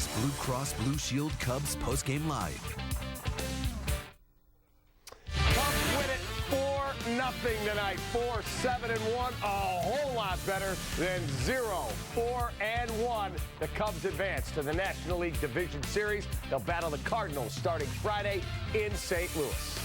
is Blue Cross Blue Shield Cubs Postgame Live. Cubs win it 4-0 tonight. 4-7-1, a whole lot better than 0-4-1. The Cubs advance to the National League Division Series. They'll battle the Cardinals starting Friday in St. Louis.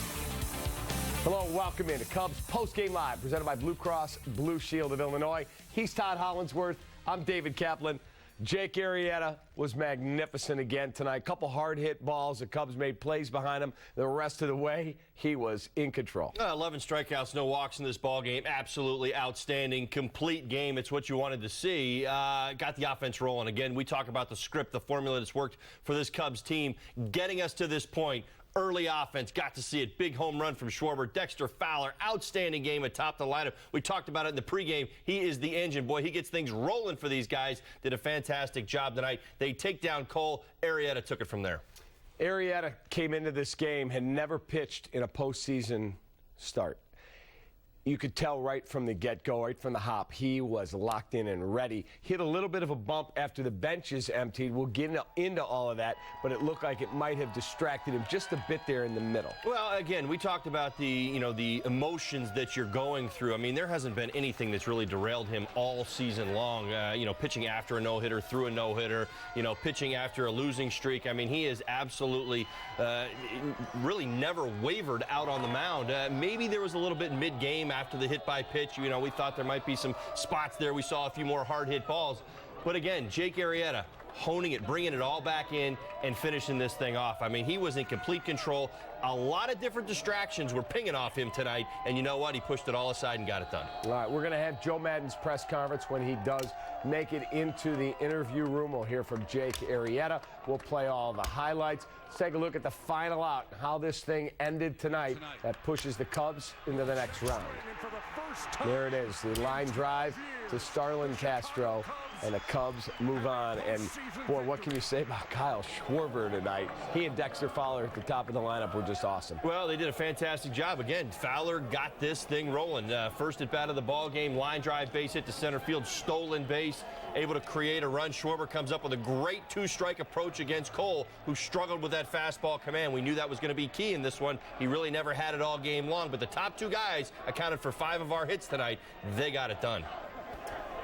Hello, welcome into Cubs Postgame Live, presented by Blue Cross Blue Shield of Illinois. He's Todd Hollinsworth. I'm David Kaplan. Jake Arrieta was magnificent again tonight. Couple hard-hit balls. The Cubs made plays behind him. The rest of the way, he was in control. 11 strikeouts, no walks in this ball game. Absolutely outstanding. Complete game. It's what you wanted to see. Got the offense rolling. Again, we talk about the script, the formula that's worked for this Cubs team, getting us to this point. Early offense, got to see it. Big home run from Schwarber. Dexter Fowler, outstanding game atop the lineup. We talked about it in the pregame. He is the engine. Boy, he gets things rolling for these guys. Did a fantastic job tonight. They take down Cole. Arrieta took it from there. Arrieta came into this game, had never pitched in a postseason start. You could tell right from the get-go, right from the hop, he was locked in and ready. Hit a little bit of a bump after the benches emptied. We'll get into all of that, but it looked like it might have distracted him just a bit there in the middle. Well, again, we talked about the emotions that you're going through. I mean, there hasn't been anything that's really derailed him all season long. Pitching after a no-hitter, through a no-hitter, pitching after a losing streak. I mean, he is absolutely really never wavered out on the mound. Maybe there was a little bit mid-game after the hit by pitch. We thought there might be some spots there. We saw a few more hard hit balls. But again, Jake Arrieta honing it, bringing it all back in and finishing this thing off. I mean, he was in complete control. A lot of different distractions were pinging off him tonight. And you know what? He pushed it all aside and got it done. All right, we're going to have Joe Maddon's press conference when he does make it into the interview room. We'll hear from Jake Arrieta. We'll play all the highlights. Let's take a look at the final out, how this thing ended tonight. That pushes the Cubs into the next round. There it is, the line drive to Starlin Castro, and the Cubs move on. And, boy, what can you say about Kyle Schwarber tonight? He and Dexter Fowler at the top of the lineup were just awesome. Well, they did a fantastic job. Again, Fowler got this thing rolling. First at bat of the ball game, line drive base hit to center field, stolen base, able to create a run. Schwarber comes up with a great two-strike approach against Cole, who struggled with that fastball command. We knew that was going to be key in this one. He really never had it all game long, but the top two guys accounted for 5 of our hits tonight. They got it done.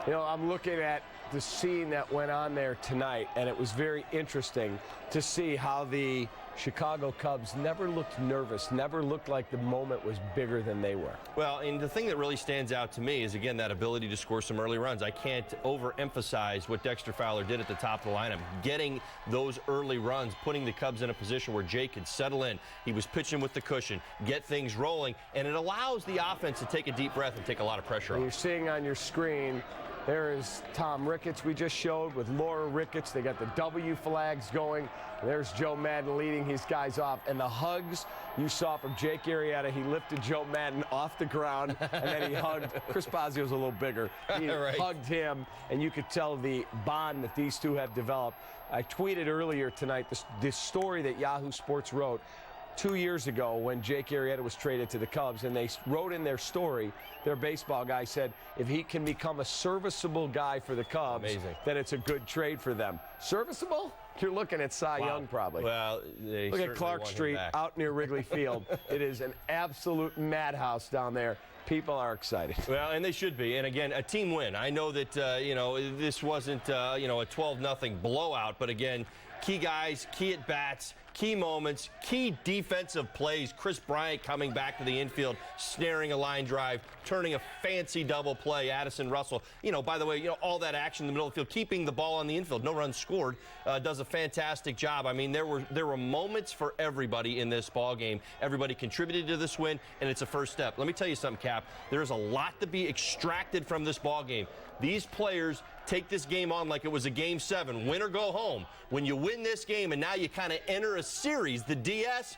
I'm looking at the scene that went on there tonight, and it was very interesting to see how the Chicago Cubs never looked nervous, never looked like the moment was bigger than they were. Well, and the thing that really stands out to me is, again, that ability to score some early runs. I can't overemphasize what Dexter Fowler did at the top of the lineup, getting those early runs, putting the Cubs in a position where Jake could settle in. He was pitching with the cushion, get things rolling, and it allows the offense to take a deep breath and take a lot of pressure off. You're seeing on your screen, there is Tom Ricketts we just showed with Laura Ricketts. They got the W flags going. There's Joe Maddon leading his guys off. And the hugs you saw from Jake Arrieta, he lifted Joe Maddon off the ground, and then he hugged. Chris Bosio's a little bigger. He right. Hugged him, and you could tell the bond that these two have developed. I tweeted earlier tonight this story that Yahoo Sports wrote 2 years ago when Jake Arrieta was traded to the Cubs, and they wrote in their story, their baseball guy said, if he can become a serviceable guy for the Cubs, amazing, then it's a good trade for them. Serviceable? You're looking at Cy Young probably. Well, look at Clark Street out near Wrigley Field. It is an absolute madhouse down there. People are excited. Well, and they should be. And again, a team win. I know that this wasn't a 12-0 blowout, but again, key guys, key at bats, key moments, key defensive plays. Chris Bryant coming back to the infield, snaring a line drive, turning a fancy double play. Addison Russell, by the way, all that action in the middle of the field, keeping the ball on the infield, no runs scored, does a fantastic job. I mean, there were moments for everybody in this ball game. Everybody contributed to this win, and it's a first step. Let me tell you something, Cap. There is a lot to be extracted from this ball game. These players take this game on like it was a Game 7, win or go home. When you win this game and now you kind of enter a series, the DS,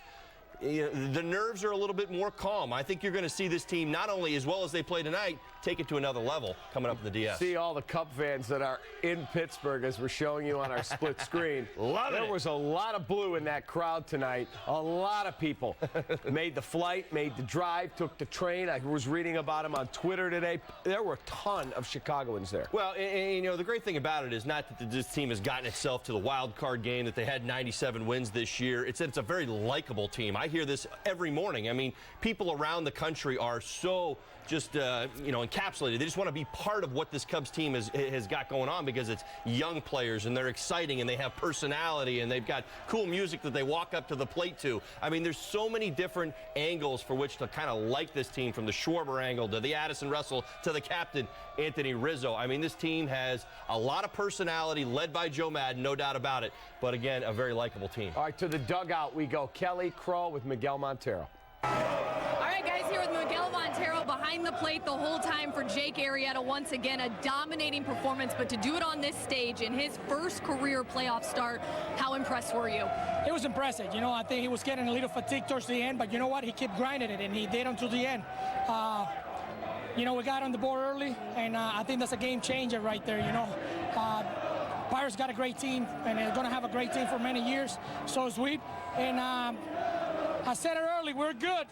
the nerves are a little bit more calm. I think you're going to see this team not only as well as they play tonight, take it to another level coming up in the DS. See all the Cub fans that are in Pittsburgh as we're showing you on our split screen. There was a lot of blue in that crowd tonight. A lot of people made the flight, made the drive, took the train. I was reading about them on Twitter today. There were a ton of Chicagoans there. Well, and, you know, the great thing about it is not that this team has gotten itself to the wild card game, that they had 97 wins this year. It's a very likable team. I hear this every morning. I mean, people around the country are so just, you know, encapsulated. They just want to be part of what this Cubs team has got going on, because it's young players and they're exciting and they have personality and they've got cool music that they walk up to the plate to. I mean, there's so many different angles for which to kind of like this team, from the Schwarber angle to the Addison Russell to the captain, Anthony Rizzo. I mean, this team has a lot of personality, led by Joe Madden, no doubt about it. But again, a very likable team. All right, to the dugout we go. Kelly Crow with Miguel Montero. All right, guys, here with Miguel Montero behind the plate the whole time for Jake Arrieta. Once again, a dominating performance, but to do it on this stage in his first career playoff start, how impressed were you? It was impressive. You know, I think he was getting a little fatigued towards the end, but you know what? He kept grinding it, and he did until the end. You know, we got on the board early, and I think that's a game changer right there, you know. Pirates got a great team, and they're going to have a great team for many years. So is we. And I said it early, we're good.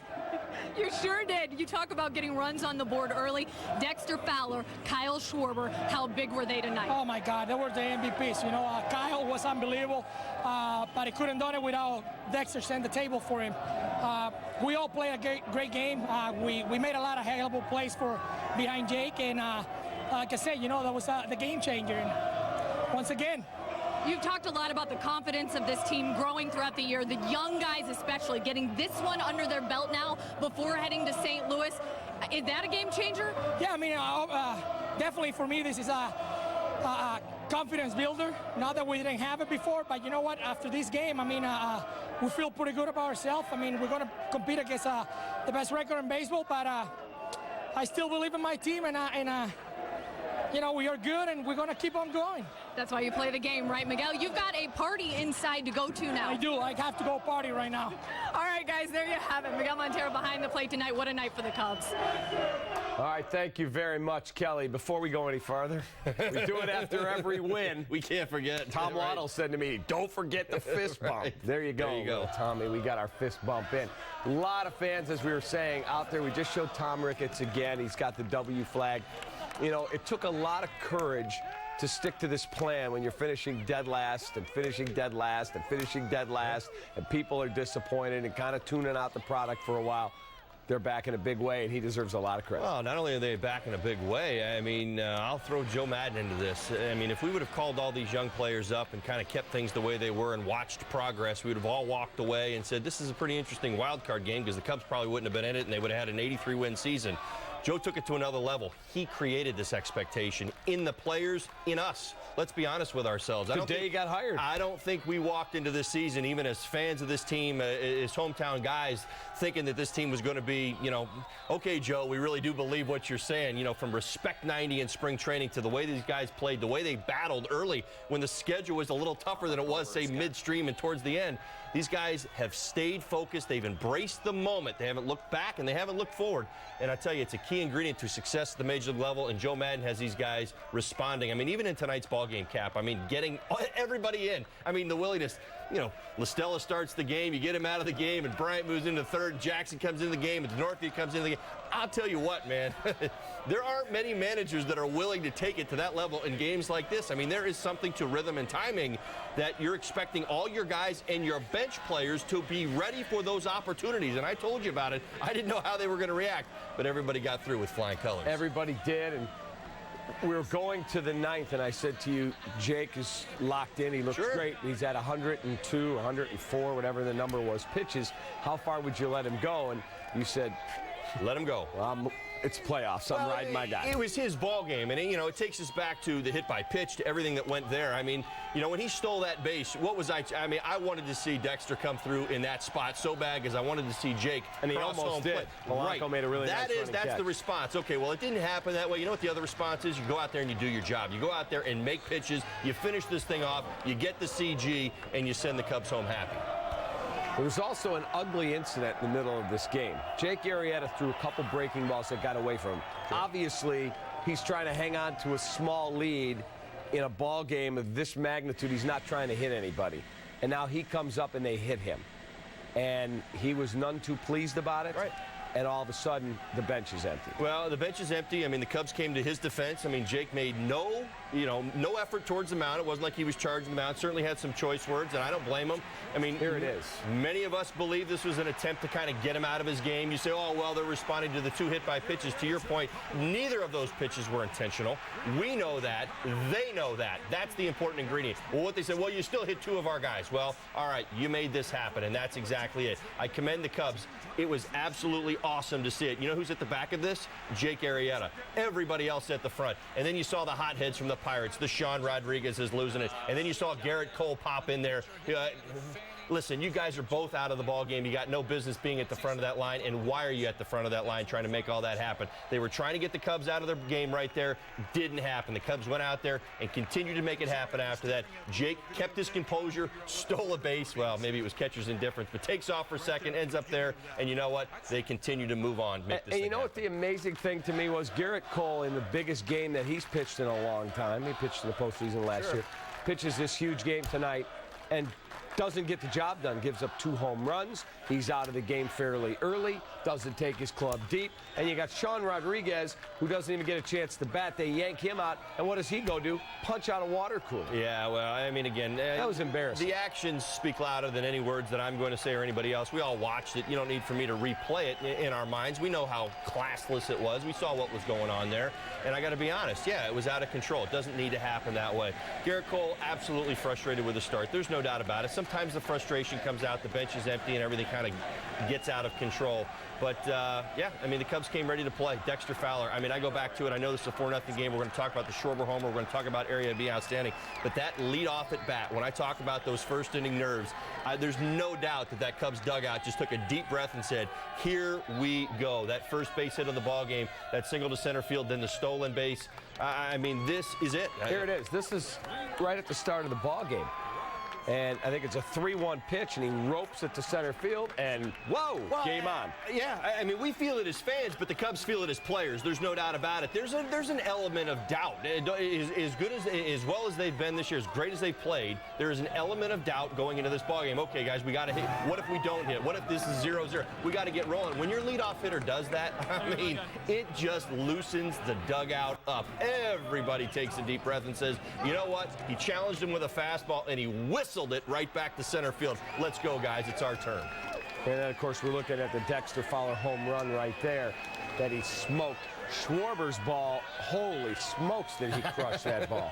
You sure did. You talk about getting runs on the board early. Dexter Fowler, Kyle Schwarber, how big were they tonight? Oh, my God, they were the MVPs. You know, Kyle was unbelievable, but he couldn't have done it without Dexter setting the table for him. We all played a great game. We made a lot of hell-able plays for behind Jake, and like I said, you know, that was the game changer. And once again, you've talked a lot about the confidence of this team growing throughout the year, the young guys especially, getting this one under their belt now before heading to St. Louis. Is that a game changer? Yeah, I mean, definitely for me, this is a confidence builder. Not that we didn't have it before, but you know what? After this game, I mean, we feel pretty good about ourselves. I mean, we're going to compete against the best record in baseball, but I still believe in my team, and you know, we are good, and we're going to keep on going. That's why you play the game, right, Miguel? You've got a party inside to go to now. I do. I have to go party right now. All right, guys, there you have it. Miguel Montero behind the plate tonight. What a night for the Cubs. All right, thank you very much, Kelly. Before we go any farther, we do it after every win. We can't forget. Tom Waddle said to me, don't forget the fist bump. Right. There you go. There you go. Tommy, we got our fist bump in. A lot of fans, as we were saying, out there. We just showed Tom Ricketts again. He's got the W flag. You know, it took a lot of courage to stick to this plan when you're finishing dead last and finishing dead last and finishing dead last, and people are disappointed and kind of tuning out the product for a while. They're back in a big way, and he deserves a lot of credit. Well, not only are they back in a big way, I mean, I'll throw Joe Madden into this. I mean, if we would have called all these young players up and kind of kept things the way they were and watched progress, we would have all walked away and said, this is a pretty interesting wild card game, because the Cubs probably wouldn't have been in it, and they would have had an 83-win season. Joe took it to another level. He created this expectation in the players, in us. Let's be honest with ourselves. The day he got hired. I don't think we walked into this season, even as fans of this team, as hometown guys, thinking that this team was going to be, you know, okay, Joe, we really do believe what you're saying. You know, from respect 90 in spring training to the way these guys played, the way they battled early when the schedule was a little tougher than it was, say, midstream and towards the end. These guys have stayed focused. They've embraced the moment. They haven't looked back, and they haven't looked forward. And I tell you, it's a key ingredient to success at the major league level, and Joe Madden has these guys responding. I mean, even in tonight's ballgame, Cap, I mean, getting everybody in. I mean, the willingness, you know, LaStella starts the game, you get him out of the game, and Bryant moves into third, Jackson comes into the game, and Northview comes into the game. I'll tell you what, man, there aren't many managers that are willing to take it to that level in games like this. I mean, there is something to rhythm and timing that you're expecting all your guys and your bench players to be ready for those opportunities. And I told you about it. I didn't know how they were going to react, but everybody got through with flying colors. Everybody did, and we were going to the ninth, and I said to you, Jake is locked in. He looks great. He's at 102, 104, whatever the number was, pitches. How far would you let him go? And you said, let him go. It's playoffs. I'm riding my guy. It was his ball game, and you know, it takes us back to the hit by pitch, to everything that went there. I mean, you know, when he stole that base, what was I mean, I wanted to see Dexter come through in that spot so bad, because I wanted to see Jake. And he almost did. Polanco made a really nice running catch. That's the response. Okay, well, it didn't happen that way. You know what the other response is? You go out there and you do your job. You go out there and make pitches. You finish this thing off. You get the CG, and you send the Cubs home happy. There was also an ugly incident in the middle of this game. Jake Arrieta threw a couple breaking balls that got away from him. Obviously, he's trying to hang on to a small lead in a ball game of this magnitude. He's not trying to hit anybody. And now he comes up and they hit him. And he was none too pleased about it. Right. And all of a sudden, the bench is empty. Well, the bench is empty. I mean, the Cubs came to his defense. I mean, Jake made no effort towards the mound. It wasn't like he was charging the mound. Certainly had some choice words, and I don't blame him. I mean, here it is. Many of us believe this was an attempt to kind of get him out of his game. You say, oh, well, they're responding to the 2 hit-by pitches. To your point, neither of those pitches were intentional. We know that. They know that. That's the important ingredient. Well, what they said, well, you still hit 2 of our guys. Well, all right, you made this happen, and that's exactly it. I commend the Cubs. It was absolutely awesome to see it. You know who's at the back of this? Jake Arrieta. Everybody else at the front. And then you saw the hotheads from the Pirates. The Sean Rodriguez is losing it. And then you saw Garrett Cole pop in there. Listen, you guys are both out of the ball game. You got no business being at the front of that line. And why are you at the front of that line trying to make all that happen? They were trying to get the Cubs out of their game right there. Didn't happen. The Cubs went out there and continued to make it happen after that. Jake kept his composure, stole a base. Well, maybe it was catcher's indifference, but takes off for second, ends up there. And you know what? They continue to move on. And you know what the amazing thing to me was? Garrett Cole, in the biggest game that he's pitched in a long time, he pitched in the postseason last year, pitches this huge game tonight, and doesn't get the job done, gives up 2 home runs. He's out of the game fairly early, doesn't take his club deep. And you got Sean Rodriguez, who doesn't even get a chance to bat. They yank him out, and what does he go do? Punch out a water cooler. Yeah, well, I mean, again, that was embarrassing. The actions speak louder than any words that I'm going to say or anybody else. We all watched it. You don't need for me to replay it in our minds. We know how classless it was. We saw what was going on there. And I got to be honest, yeah, it was out of control. It doesn't need to happen that way. Garrett Cole, absolutely frustrated with the start. There's no doubt about it. Sometimes the frustration comes out, the bench is empty, and everything kind of gets out of control. But, yeah, I mean, the Cubs came ready to play. Dexter Fowler, I mean, I go back to it. I know this is a 4-0 game. We're going to talk about the Schwarber homer. We're going to talk about Arrieta being outstanding. But that lead-off at bat, when I talk about those first-inning nerves, there's no doubt that that Cubs dugout just took a deep breath and said, here we go. That first base hit of the ball game, that single to center field, then the stolen base. I mean, this is it. Here it is. This is right at the start of the ball game. And I think it's a 3-1 pitch, and he ropes it to center field, and whoa, game on. Yeah, I mean, we feel it as fans, but the Cubs feel it as players. There's no doubt about it. There's an element of doubt. As well as they've been this year, as great as they've played, there is an element of doubt going into this ballgame. Okay, guys, we got to hit. What if we don't hit? What if this is 0-0? We got to get rolling. When your leadoff hitter does that, I mean, it just loosens the dugout up. Everybody takes a deep breath and says, you know what? He challenged him with a fastball, and he whistled it right back to center field. Let's go, guys. It's our turn. And then, of course, we're looking at the Dexter Fowler home run right there that he smoked. Schwarber's ball, holy smokes, did he crush that ball.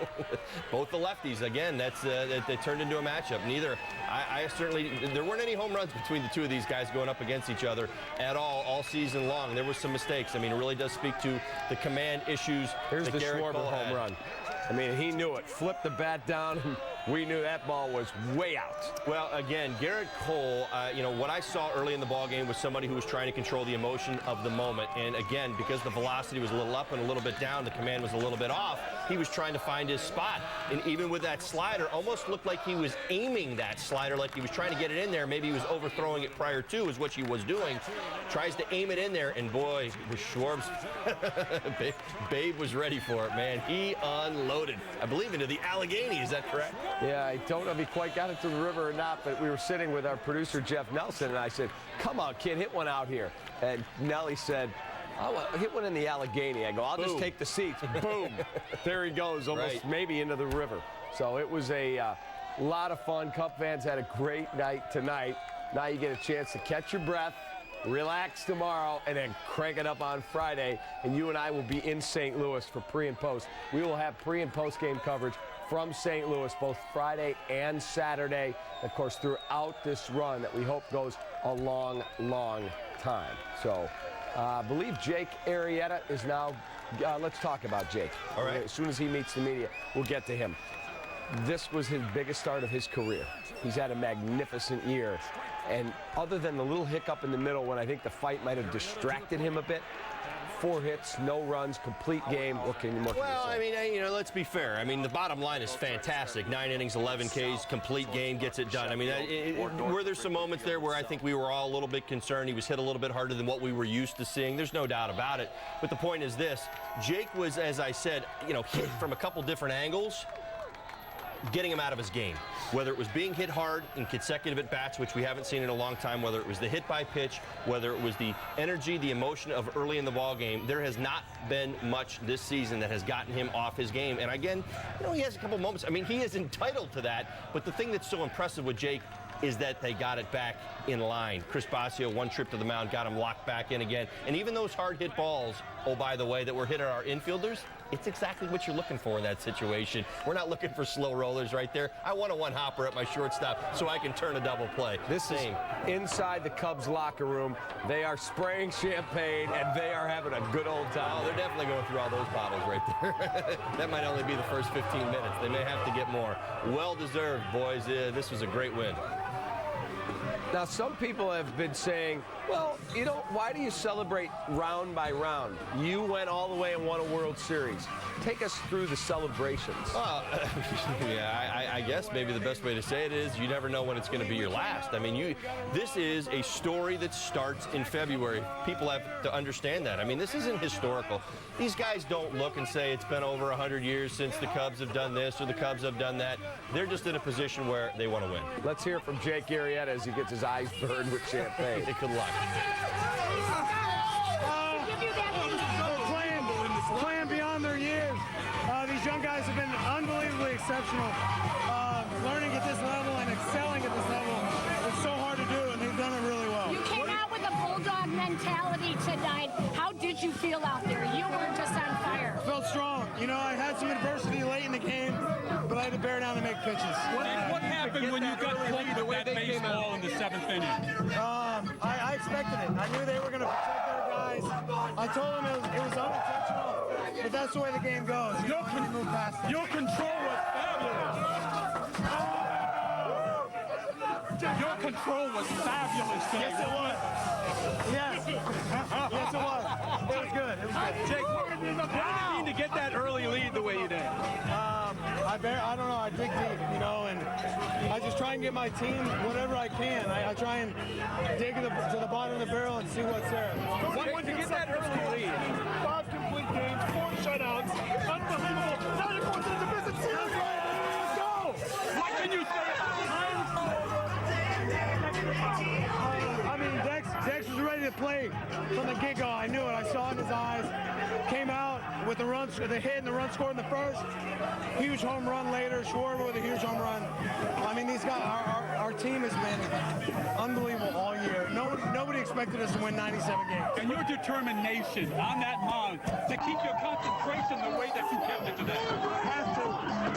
Both the lefties, again, that turned into a matchup. I certainly, there weren't any home runs between the two of these guys going up against each other at all season long. There were some mistakes. I mean, it really does speak to the command issues. Here's the Schwarber home run. I mean, he knew it. Flipped the bat down. We knew that ball was way out. Well, again, Garrett Cole, you know, what I saw early in the ballgame was somebody who was trying to control the emotion of the moment. And again, because the velocity was a little up and a little bit down, the command was a little bit off, he was trying to find his spot. And even with that slider, almost looked like he was aiming that slider, like he was trying to get it in there. Maybe he was overthrowing it prior to, is what he was doing. Tries to aim it in there, and boy, the Schwarbs, Babe was ready for it, man. He unloaded, I believe, into the Allegheny. Is that correct? Yeah, I don't know if he quite got it to the river or not, but we were sitting with our producer, Jeff Nelson, and I said, come on, kid, hit one out here. And Nelly said, I'll hit one in the Allegheny. I go, I'll just take the seats. Boom. There he goes, almost maybe into the river. So it was a lot of fun. Cub fans had a great night tonight. Now you get a chance to catch your breath, relax tomorrow, and then crank it up on Friday. And you and I will be in St. Louis for pre and post. We will have pre and post game coverage from St. Louis both Friday and Saturday. Of course, throughout this run that we hope goes a long, long time. So I believe Jake Arrieta is now, let's talk about Jake. All right. As soon as he meets the media, we'll get to him. This was his biggest start of his career. He's had a magnificent year. And other than the little hiccup in the middle when I think the fight might have distracted him a bit, 4 hits, no runs, complete game. What can you say? Well, I mean, let's be fair. I mean, the bottom line is fantastic. 9 innings, 11 Ks, complete game, gets it done. I mean, were there some moments there where I think we were all a little bit concerned? He was hit a little bit harder than what we were used to seeing. There's no doubt about it. But the point is this. Jake was, as I said, hit from a couple different angles, getting him out of his game. Whether it was being hit hard in consecutive at-bats, which we haven't seen in a long time, whether it was the hit by pitch, whether it was the energy, the emotion of early in the ball game, there has not been much this season that has gotten him off his game. And again, he has a couple moments. I mean, he is entitled to that. But the thing that's so impressive with Jake is that they got it back in line. Chris Bosio, 1 trip to the mound, got him locked back in again. And even those hard hit balls, oh, by the way, that were hit at our infielders, it's exactly what you're looking for in that situation. We're not looking for slow rollers right there. I want a one-hopper at my shortstop so I can turn a double play. This is inside the Cubs locker room. They are spraying champagne, and they are having a good old time. Oh, they're definitely going through all those bottles right there. That might only be the first 15 minutes. They may have to get more. Well-deserved, boys. This was a great win. Now, some people have been saying, well, why do you celebrate round by round? You went all the way and won a World Series. Take us through the celebrations. Yeah, I guess maybe the best way to say it is you never know when it's going to be your last. I mean, this is a story that starts in February. People have to understand that. I mean, this isn't historical. These guys don't look and say it's been over 100 years since the Cubs have done this or the Cubs have done that. They're just in a position where they want to win. Let's hear from Jake Arrieta as he gets his eyes burned with champagne. Good luck. Playing beyond their years. These young guys have been unbelievably exceptional. Learning at this level and excelling at this level is so hard to do, and they've done it really well. You came out with a bulldog mentality tonight. How did you feel out there? You were just on fire. Felt strong. I had some adversity late in the game, but I had to bear down and make pitches. What happened when you got played with that baseball in the 7th inning? I expected it. I knew they were going to protect their guys. I told them it was unintentional, but that's the way the game goes. You can't move past it. Your control was fabulous. Your control was fabulous today. Yes, it was. Yes. Yes, it was. It was good. It was good. Jake, what did it mean to get that early lead the way you did? I don't know. I dig deep, and I just try and get my team whatever I can. I try and dig to the bottom of the barrel and see what's there. To get that early lead. 5 complete games, 4 shutouts. Unbelievable. Now you're going to the business series. Let's go. What can you say about this? I mean, Dex was ready to play from the get-go. I knew it. I saw it in his eyes. Came out with the hit and the run scored in the first. Huge home run later. Schwarber with a huge home run. I mean, these guys, our team has been unbelievable all year. Nobody expected us to win 97 games. And your determination on that mound to keep your concentration the way that you kept it today. Have to.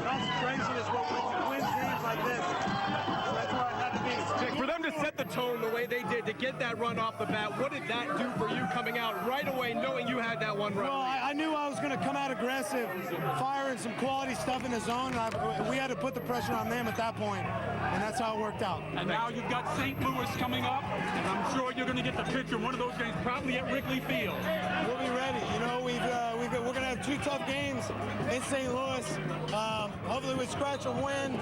Concentration is what wins games like this. So that's where I had to be. For them to set the tone the way they did, to get that run off the bat, what did that do for you coming out right away knowing you had that one run? Well, I knew I was going to come out aggressive, firing some quality stuff in the zone. We had to put the pressure on them at that point, and that's how it worked out. And now you've got St. Louis coming up, and I'm sure you're going to get the pitch in one of those games, probably at Wrigley Field. We'll be ready. We're going to have 2 tough games in St. Louis. Hopefully we scratch a win,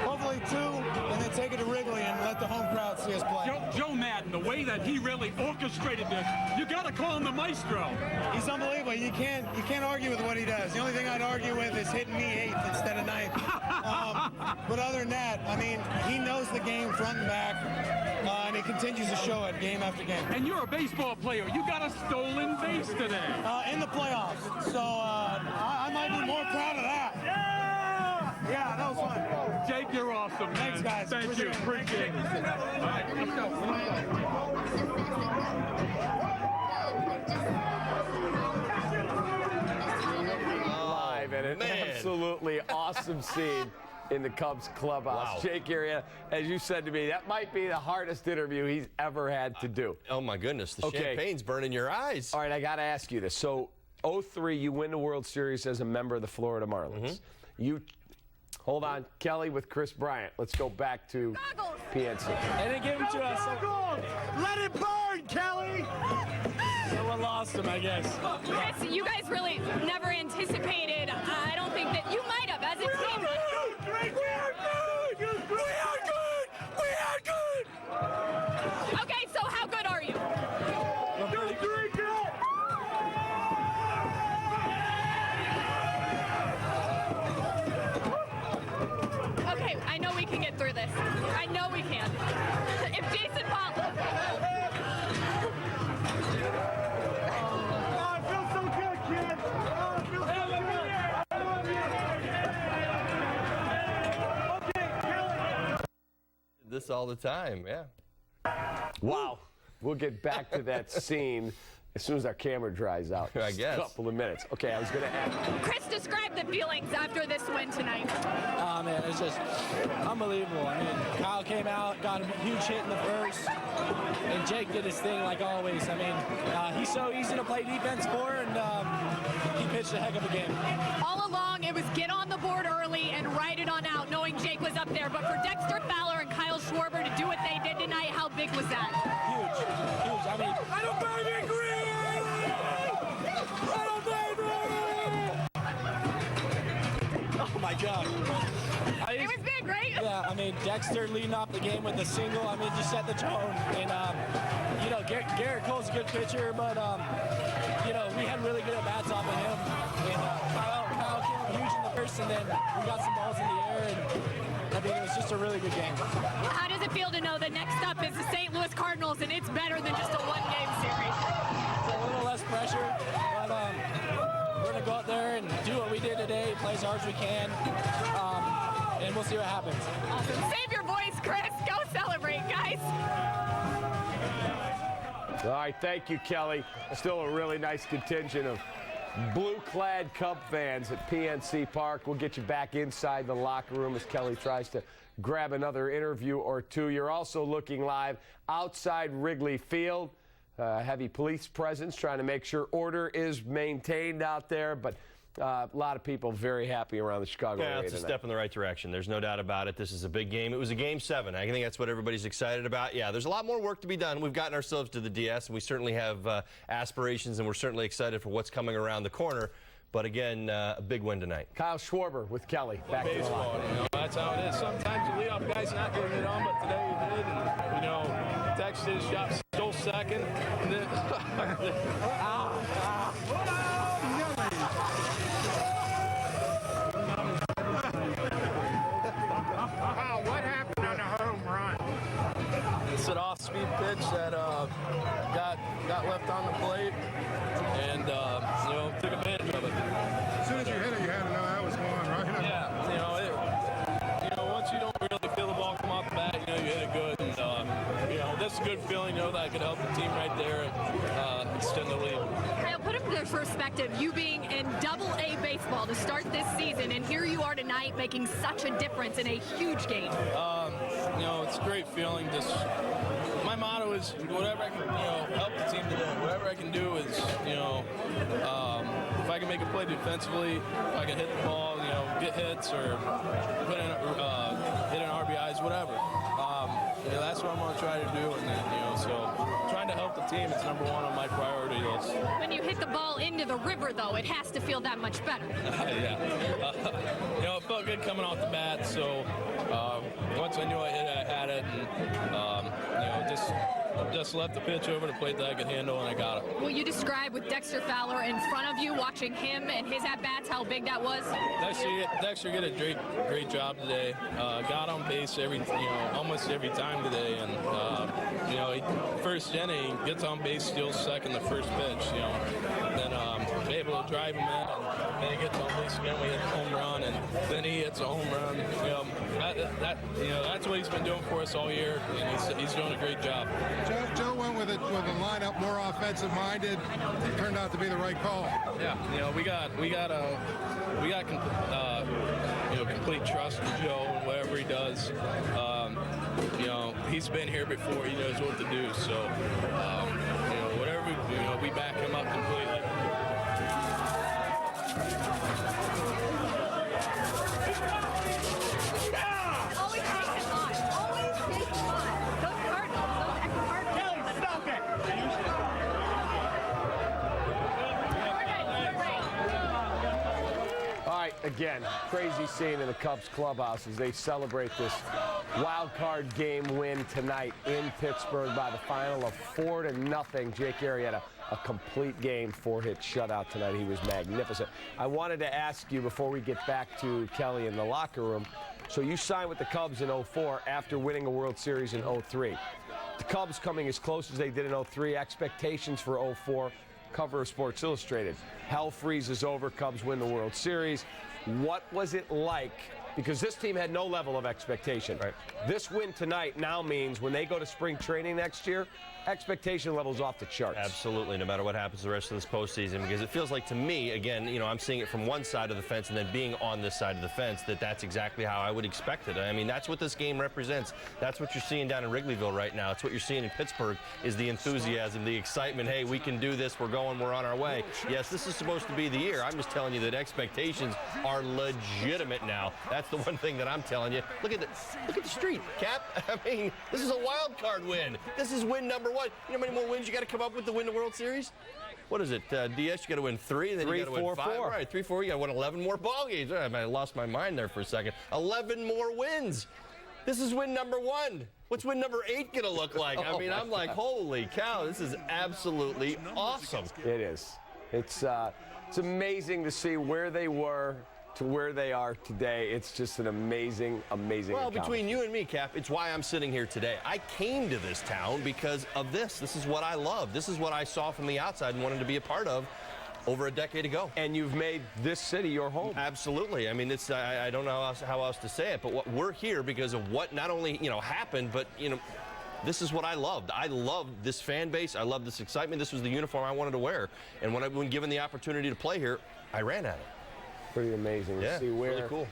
hopefully 2, and then take it to Wrigley and let the home crowd see us play. Joe Madden, the way that he really orchestrated this, you got to call him the maestro. He's unbelievable. You can't argue with what he does. The only thing I'd argue with is hitting me 8th instead of 9th. But other than that, I mean, he knows the game front and back, and he continues to show it game after game. And you're a baseball player. You got a stolen base today. In the playoffs. So I might be more proud of that. Yeah, that was fun. Jake, you're awesome. Thanks, guys. Thank you. Appreciate it. All right, let's go. Live and an absolutely awesome scene in the Cubs clubhouse. Wow. Jake Arrieta, as you said to me, that might be the hardest interview he's ever had to do. Oh, my goodness. The champagne's burning your eyes. All right, I got to ask you this. So, 03, you win the World Series as a member of the Florida Marlins. Hold on, Kelly with Chris Bryant. Let's go back to PNC. And they gave him to us. Let it burn, Kelly! So we're lost. awesome, I guess. Chris, you guys really never anticipated, I don't think that you might have as a team. We are good! We are good! We are good! Okay, so how good are you? Okay, I know we can get through this. I know we can. If Jason Paul... Oh, it feels so good, kid. Oh, it feels so good. Okay, Kelly. This all the time, yeah. Wow. We'll get back to that scene as soon as our camera dries out. I Just guess. a couple of minutes. Okay, I was going to ask. Chris, describe the feelings after this win tonight. Oh, man, it's just unbelievable. I mean, Kyle came out, got a huge hit in the first, and Jake did his thing like always. I mean, he's so easy to play defense for, and he pitched a heck of a game. All along, it was get on the board early and ride it on out, knowing Jake was up there. But for Dexter Fowler and Kyle Schwarber to do what they did tonight, how big was that? Huge, huge. I mean, I don't baby green! I don't baby! Oh my God. It was big, right? Yeah, I mean, Dexter leading off the game with a single, I mean, just set the tone. And, you know, Garrett Cole's a good pitcher, but, you know, we had really good at-bats off of him. And Kyle came huge in the first, and then we got some balls in the air, and I mean, it was just a really good game. How does it feel to know that next up is the St. Louis Cardinals, and it's better than just a one-game series? It's a little less pressure, but we're going to go out there and do what we did today, play as hard as we can, and we'll see what happens. Awesome. Save your voice, Chris. Go celebrate, guys. All right, thank you, Kelly. Still a really nice contingent of blue-clad Cub fans at PNC Park. We'll get you back inside the locker room as Kelly tries to grab another interview or two. You're also looking live outside Wrigley Field. Heavy police presence trying to make sure order is maintained out there, but a lot of people very happy around the Chicago area Yeah, it's a tonight. step in the right direction. There's no doubt about it. This is a big game. It was a Game 7. I think that's what everybody's excited about. Yeah, there's a lot more work to be done. We've gotten ourselves to the DS, and we certainly have aspirations, and we're certainly excited for what's coming around the corner. But again, a big win tonight. Kyle Schwarber with Kelly. Back to the Baseball, line. you know, that's how it is. Sometimes the leadoff guy's not getting it on, but today he did. And, you know, Tex did his job, stole second. And then, What happened on the home run? it's an off-speed pitch that got left on the plate, and you know, took advantage of it. As soon as you hit it, you had to know that was going, right? Yeah, you know, once you don't really feel the ball come off the bat, you know, you hit it good, and you know, that's a good feeling. You know that I could help the team right there and extend the lead. Kyle, put into perspective, you being in Double-A baseball to start this season, and here you are tonight making such a difference in a huge game. You know, it's a great feeling. Just my motto is whatever I can, you know, help the team today. Whatever I can do is, you know, if I can make a play defensively, if I can hit the ball, you know, get hits or put in, hit an RBIs, whatever. You know, that's what I'm going to try to do, and then, you know, so trying to help the team is number one on my priority list. When you hit the ball into the river, though, it has to feel that much better. Yeah. You know, it felt good coming off the bat, so once I knew I had it, and, you know, just left the pitch over the plate that I could handle, and I got it. Will you describe with Dexter Fowler in front of you, watching him and his at-bats, how big that was? Dexter did a great job today. Got on base almost every time today, and you know, first inning gets on base, steals second the first pitch. You know, then able to drive him in, and then he gets on base again. We hit a home run, and then he hits a home run. You know, that's what he's been doing for us all year, and he's doing a great job. Joe went with a lineup more offensive minded. It turned out to be the right call. Yeah, you know, we got complete trust in Joe and whatever he does. You know, he's been here before. He knows what to do. So, you know, whatever we back him up completely. Always take him on. Always take him on. Those Cardinals, those ex-Cardinals. Stop it! again, crazy scene in the Cubs clubhouse as they celebrate this wild card game win tonight in Pittsburgh by the final of 4-0. Jake Arrieta, a complete game, 4-hit shutout tonight. He was magnificent. I wanted to ask you before we get back to Kelly in the locker room. So you signed with the Cubs in 04 after winning a World Series in 03. The Cubs coming as close as they did in 03. Expectations for 04. Cover of Sports Illustrated. Hell freezes over. Cubs win the World Series. What was it like? Because this team had no level of expectation. Right. This win tonight now means when they go to spring training next year, expectation levels off the charts. Absolutely, no matter what happens the rest of this postseason, because it feels like to me, again, you know, I'm seeing it from one side of the fence and then being on this side of the fence, that's exactly how I would expect it. I mean, that's what this game represents. That's what you're seeing down in Wrigleyville right now. It's what you're seeing in Pittsburgh is the enthusiasm, the excitement. Hey, we can do this. We're going. We're on our way. Yes, this is supposed to be the year. I'm just telling you that expectations are legitimate now. That's the one thing that I'm telling you. Look at the street, Cap. I mean, this is a wild card win. This is win number one. You know how many more wins you got to come up with to win the World Series? What is it? DS, you got to win 3, and then you got to win 5. 4. Right, 3, 4. You got to win 11 more ball games. I lost my mind there for a second. 11 more wins. This is win number 1. What's win number 8 going to look like? I mean, I'm like, holy cow, this is absolutely awesome. It is. It's amazing to see where they were to where they are today. It's just an amazing, amazing Well, between you and me, Cap, it's why I'm sitting here today. I came to this town because of this. This is what I love. This is what I saw from the outside and wanted to be a part of over a decade ago. And you've made this city your home. Absolutely. I mean, it's I don't know how else to say it, but we're here because of what not only, you know, happened, but, you know, this is what I loved. I loved this fan base. I loved this excitement. This was the uniform I wanted to wear. And when given the opportunity to play here, I ran at it. Pretty amazing to see where really cool.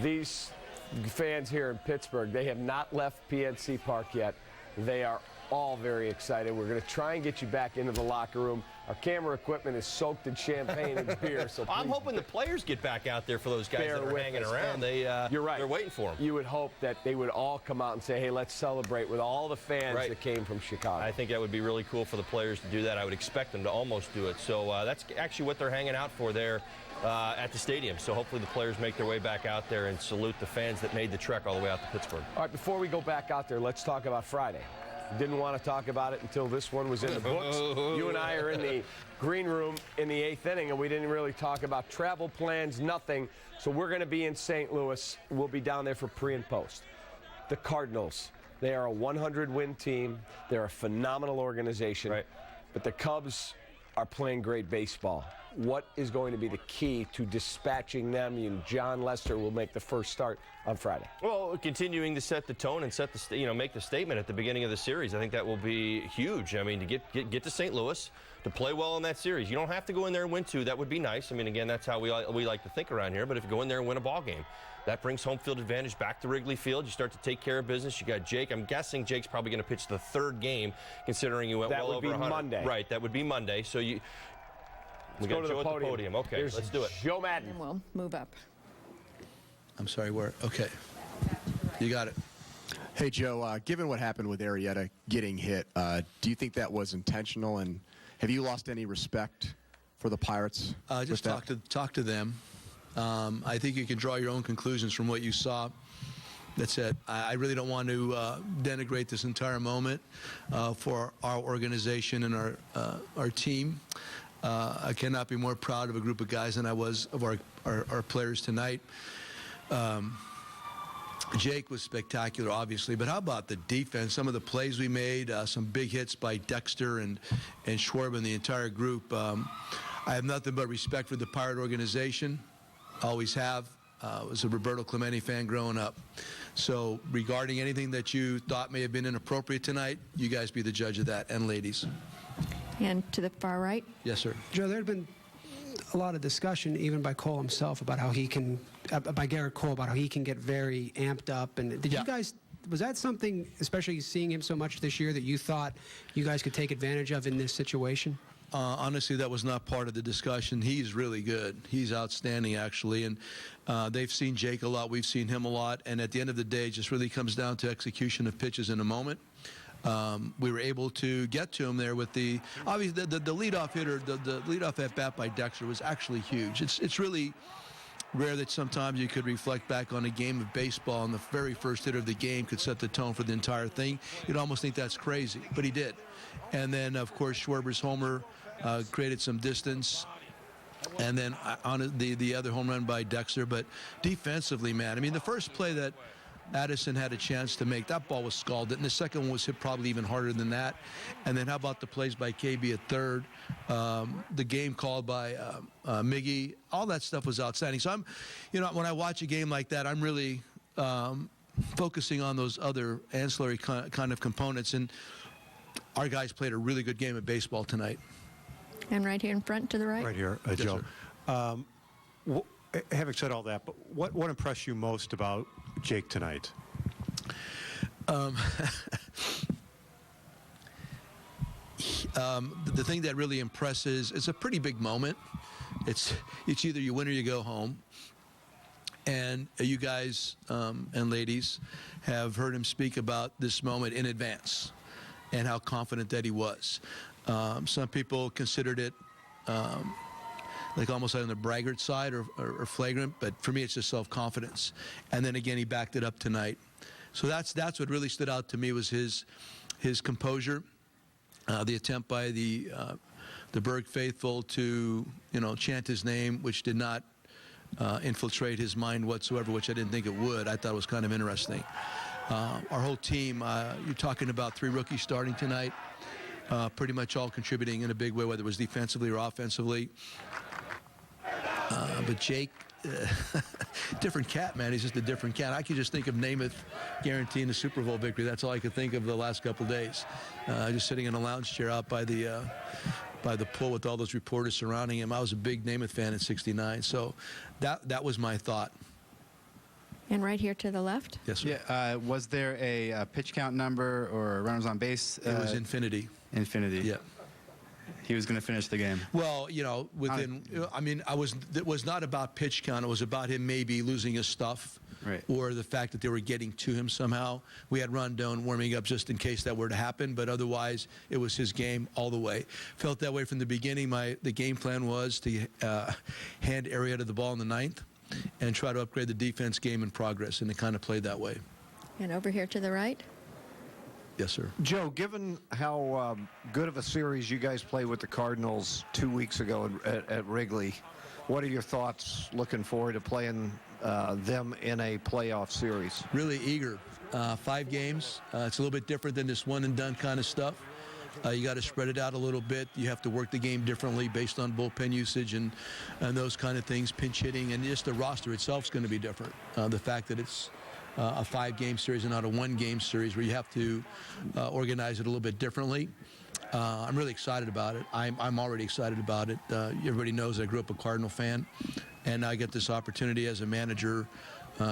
These fans here in Pittsburgh, they have not left PNC Park yet. They are all very excited. We're going to try and get you back into the locker room. Our camera equipment is soaked in champagne and beer. So I'm hoping the players get back out there for those guys that are hanging around. You're right. They're waiting for them. You would hope that they would all come out and say, hey, let's celebrate with all the fans that came from Chicago. I think that would be really cool for the players to do that. I would expect them to almost do it. So that's actually what they're hanging out for there at the stadium. So hopefully the players make their way back out there and salute the fans that made the trek all the way out to Pittsburgh. All right, before we go back out there, let's talk about Friday. Didn't want to talk about it until this one was in the books. You and I are in the green room in the 8th inning, and we didn't really talk about travel plans, nothing. So we're going to be in St. Louis. We'll be down there for pre and post. The Cardinals, they are a 100-win team. They're a phenomenal organization. Right. But the Cubs are playing great baseball. What is going to be the key to dispatching them? And John Lester will make the first start on Friday. Well, continuing to set the tone and set the make the statement at the beginning of the series. I think that will be huge. I mean, to get to St. Louis, to play well in that series. You don't have to go in there and win 2. That would be nice. I mean, again, that's how we like to think around here. But if you go in there and win a ball game, that brings home field advantage back to Wrigley Field. You start to take care of business. You got Jake. I'm guessing Jake's probably going to pitch the 3rd game, considering you went well over 100. That would be Monday. Right, that would be Monday. So we got Joe at the podium. Okay, let's do it. Joe Madden. And we'll move up. I'm sorry, where? Okay. You got it. Hey, Joe, given what happened with Arrieta getting hit, do you think that was intentional? And have you lost any respect for the Pirates? Just talk to them. I think you can draw your own conclusions from what you saw. That's it. I really don't want to denigrate this entire moment for our organization and our team. I cannot be more proud of a group of guys than I was of our players tonight. Jake was spectacular, obviously, but how about the defense? Some of the plays we made, some big hits by Dexter and Schwarber and the entire group. I have nothing but respect for the Pirate organization. Always have. Was a Roberto Clemente fan growing up. So regarding anything that you thought may have been inappropriate tonight, you guys be the judge of that, and ladies. And to the far right. Yes, sir. Joe, there had been a lot of discussion, even by Cole himself, about how he can, by Garrett Cole, about how he can get very amped up. And did you guys, was that something, especially seeing him so much this year, that you thought you guys could take advantage of in this situation? Honestly, that was not part of the discussion. He's really good. He's outstanding, actually. And they've seen Jake a lot. We've seen him a lot. And at the end of the day, it just really comes down to execution of pitches in a moment. We were able to get to him there with obviously the leadoff hitter, the leadoff at bat by Dexter was actually huge. It's really rare that sometimes you could reflect back on a game of baseball and the very first hitter of the game could set the tone for the entire thing. You'd almost think that's crazy, but he did. And then, of course, Schwarber's homer created some distance. And then on the other home run by Dexter. But defensively, man, I mean, the first play that Addison had a chance to make, that ball was scalded, and the second one was hit probably even harder than that. And then how about the plays by KB at third, the game called by Miggy, all that stuff was outstanding. So I'm, when I watch a game like that, I'm really focusing on those other ancillary kind of components. And our guys played a really good game of baseball tonight. And right here in front to the right. Right here, Yes, Joe. Having said all that, but what impressed you most about Jake tonight? The thing that really impresses, it's a pretty big moment. It's either you win or you go home. And you guys and ladies have heard him speak about this moment in advance and how confident that he was. Some people considered it like almost on the braggart side or flagrant, but for me it's just self-confidence. And then again, he backed it up tonight. So that's what really stood out to me was his composure, the attempt by the Berg faithful to chant his name, which did not infiltrate his mind whatsoever, which I didn't think it would. I thought it was kind of interesting. Our whole team, you're talking about 3 rookies starting tonight. Pretty much all contributing in a big way, whether it was defensively or offensively. But Jake, different cat, man. He's just a different cat. I could just think of Namath guaranteeing the Super Bowl victory. That's all I could think of the last couple of days. Just sitting in a lounge chair out by the pool with all those reporters surrounding him. I was a big Namath fan in '69, so that was my thought. And right here to the left. Yes, sir. Yeah, was there a pitch count number or runners on base? It was infinity. Infinity. Yeah. He was going to finish the game. Well, within, it was not about pitch count. It was about him maybe losing his stuff. Right. Or the fact that they were getting to him somehow. We had Rondon warming up just in case that were to happen, but otherwise it was his game all the way. Felt that way from the beginning. The game plan was to hand Arrieta the ball in the 9th and try to upgrade the defense game in progress, and it kind of played that way. And over here to the right. Yes, sir. Joe, given how good of a series you guys played with the Cardinals 2 weeks ago at Wrigley, what are your thoughts looking forward to playing them in a playoff series? Really eager. 5 games. It's a little bit different than this one-and-done kind of stuff. You got to spread it out a little bit. You have to work the game differently based on bullpen usage and those kind of things, pinch hitting, and just the roster itself is going to be different. The fact that it's a 5-game series and not a 1-game series where you have to organize it a little bit differently. I'm really excited about it. I'm already excited about it. Everybody knows I grew up a Cardinal fan, and I get this opportunity as a manager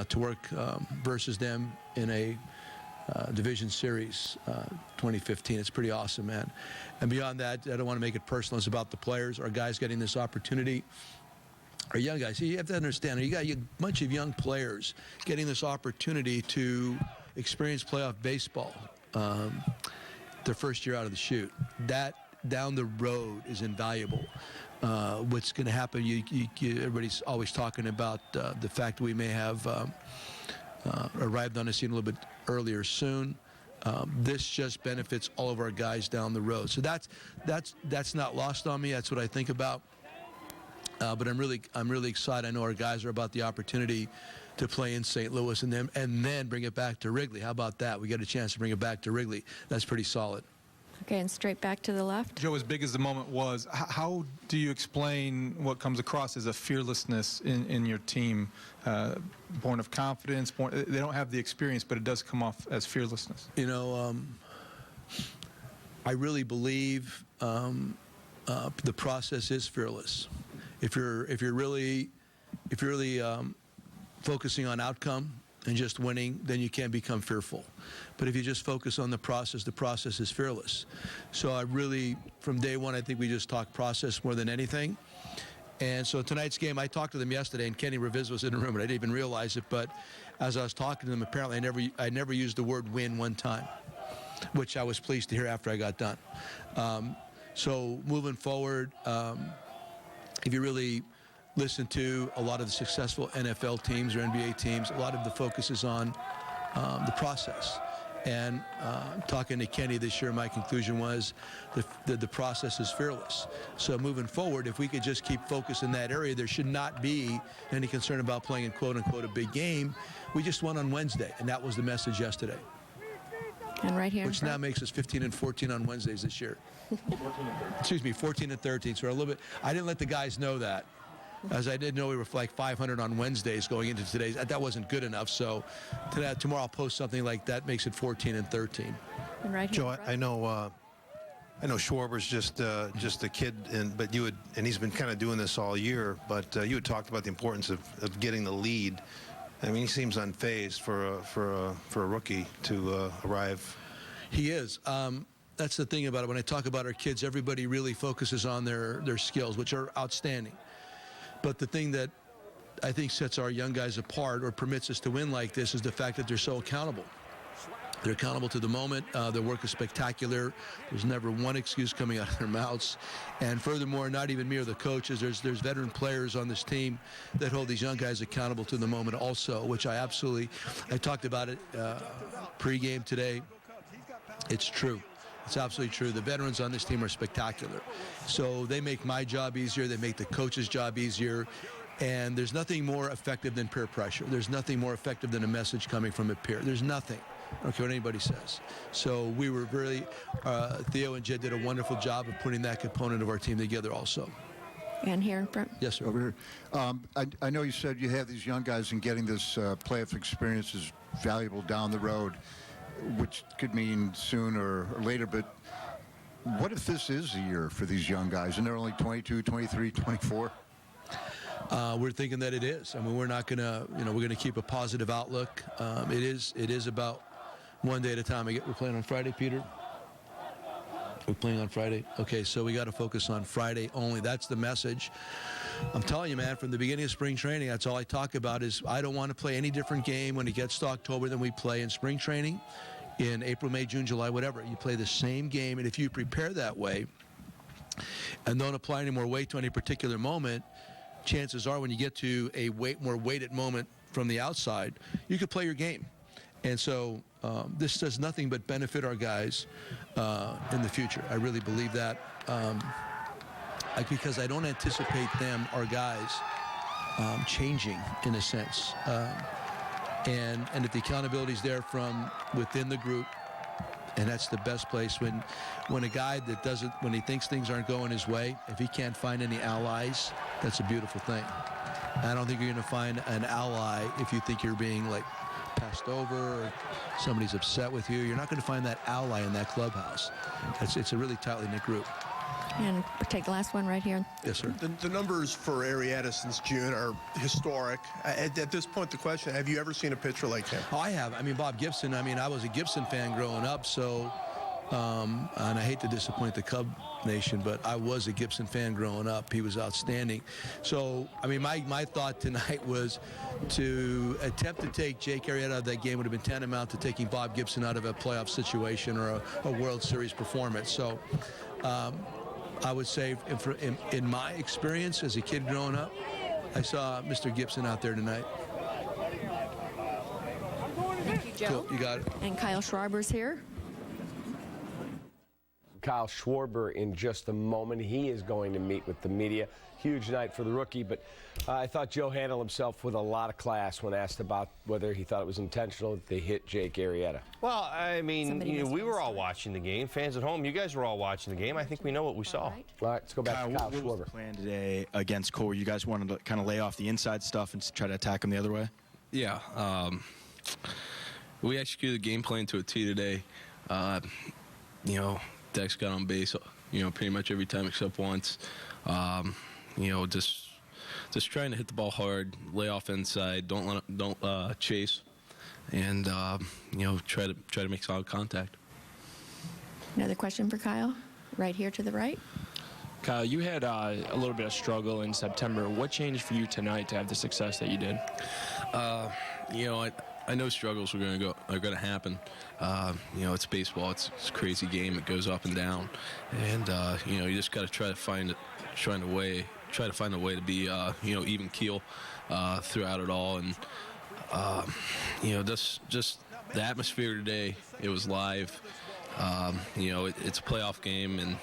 to work versus them in a division series 2015. It's pretty awesome, man. And beyond that, I don't want to make it personal. It's about the players, our guys getting this opportunity. Our young guys, you have to understand, you got a bunch of young players getting this opportunity to experience playoff baseball their first year out of the chute. That down the road is invaluable. What's going to happen, everybody's always talking about the fact that we may have arrived on the scene a little bit earlier soon. This just benefits all of our guys down the road. So that's not lost on me. That's what I think about. But I'm really excited. I know our guys are about the opportunity to play in St. Louis and then bring it back to Wrigley. How about that? We get a chance to bring it back to Wrigley. That's pretty solid. Okay, and straight back to the left. Joe, as big as the moment was, how do you explain what comes across as a fearlessness in your team? Born of confidence, they don't have the experience, but it does come off as fearlessness. I really believe the process is fearless. If you're really focusing on outcome and just winning, then you can become fearful. But if you just focus on the process is fearless. So I really, from day one, I think we just talk process more than anything. And so tonight's game, I talked to them yesterday, and Kenny Reviz was in the room, and I didn't even realize it. But as I was talking to them, apparently I never used the word win one time, which I was pleased to hear after I got done. So moving forward, if you really listen to a lot of the successful NFL teams or NBA teams, a lot of the focus is on the process. And talking to Kenny this year, my conclusion was the process is fearless. So moving forward, if we could just keep focused in that area, there should not be any concern about playing in quote-unquote a big game. We just won on Wednesday, and that was the message yesterday. And right here, which now makes us 15-14 on Wednesdays this year. Excuse me, 14-13. So we're a little bit. I didn't let the guys know that, as I didn't know we were like 500 on Wednesdays going into today's. That wasn't good enough. So tomorrow I'll post something like that. Makes it 14-13. And right here, Joe, I know Schwarber's just a kid, but you and he's been kind of doing this all year. But you had talked about the importance of getting the lead. I mean, he seems unfazed for a rookie to arrive. He is. That's the thing about it. When I talk about our kids, everybody really focuses on their skills, which are outstanding. But the thing that I think sets our young guys apart or permits us to win like this is the fact that they're so accountable. They're accountable to the moment. Their work is spectacular. There's never one excuse coming out of their mouths. And furthermore, not even me or the coaches, there's veteran players on this team that hold these young guys accountable to the moment also, which I talked about it pregame today. It's true. It's absolutely true. The veterans on this team are spectacular. So they make my job easier. They make the coach's job easier. And there's nothing more effective than peer pressure. There's nothing more effective than a message coming from a peer. There's nothing. I don't care what anybody says. So we were really, Theo and Jed did a wonderful job of putting that component of our team together also. And here in front. Yes, sir. Over here. I know you said you have these young guys and getting this playoff experience is valuable down the road, which could mean sooner or later, but what if this is a year for these young guys and they're only 22, 23, 24? We're thinking that it is. I mean, we're not going to, we're going to keep a positive outlook. It is about one day at a time. We're playing on Friday, Peter? We're playing on Friday? Okay, so we got to focus on Friday only. That's the message. I'm telling you, man, from the beginning of spring training, that's all I talk about is I don't want to play any different game when it gets to October than we play in spring training, in April, May, June, July, whatever. You play the same game, and if you prepare that way and don't apply any more weight to any particular moment, chances are when you get to a more weighted moment from the outside, you could play your game. And so this does nothing but benefit our guys in the future. I really believe that. Because I don't anticipate our guys, changing in a sense. And if the accountability is there from within the group, and that's the best place when a guy when he thinks things aren't going his way, if he can't find any allies, that's a beautiful thing. I don't think you're going to find an ally if you think you're being passed over or somebody's upset with you. You're not going to find that ally in that clubhouse. It's a really tightly knit group. And take the last one right here. Yes, sir. The numbers for Arrieta since June are historic. At this point, the question, have you ever seen a pitcher like him? Oh, I have. I mean, Bob Gibson, I was a Gibson fan growing up, so, and I hate to disappoint the Cub Nation, but I was a Gibson fan growing up. He was outstanding. So, I mean, my thought tonight was to attempt to take Jake Arrieta out of that game would have been tantamount to taking Bob Gibson out of a playoff situation or a World Series performance. So, I would say, in my experience as a kid growing up, I saw Mr. Gibson out there tonight. Thank you, Joe. Cool, you got it. And Kyle Schwarber's here. Kyle Schwarber in just a moment. He is going to meet with the media. Huge night for the rookie, but I thought Joe handled himself with a lot of class when asked about whether he thought it was intentional that they hit Jake Arrieta. Well, I mean, we were all watching the game. Fans at home, you guys were all watching the game. I think we know what we saw. All right, let's go back to Kyle Schwarber. What was the plan today against Cole? You guys wanted to kind of lay off the inside stuff and try to attack him the other way? Yeah. We executed the game plan to a T today. Dex got on base, pretty much every time except once. Just trying to hit the ball hard, lay off inside, don't chase, and try to make solid contact. Another question for Kyle, right here to the right. Kyle, you had a little bit of struggle in September. What changed for you tonight to have the success that you did? I know struggles are going to happen. It's baseball. It's a crazy game. It goes up and down, and you just got to try to find a way try to find a way to be even keel throughout it all, and just the atmosphere today. It was live. It's a playoff game, and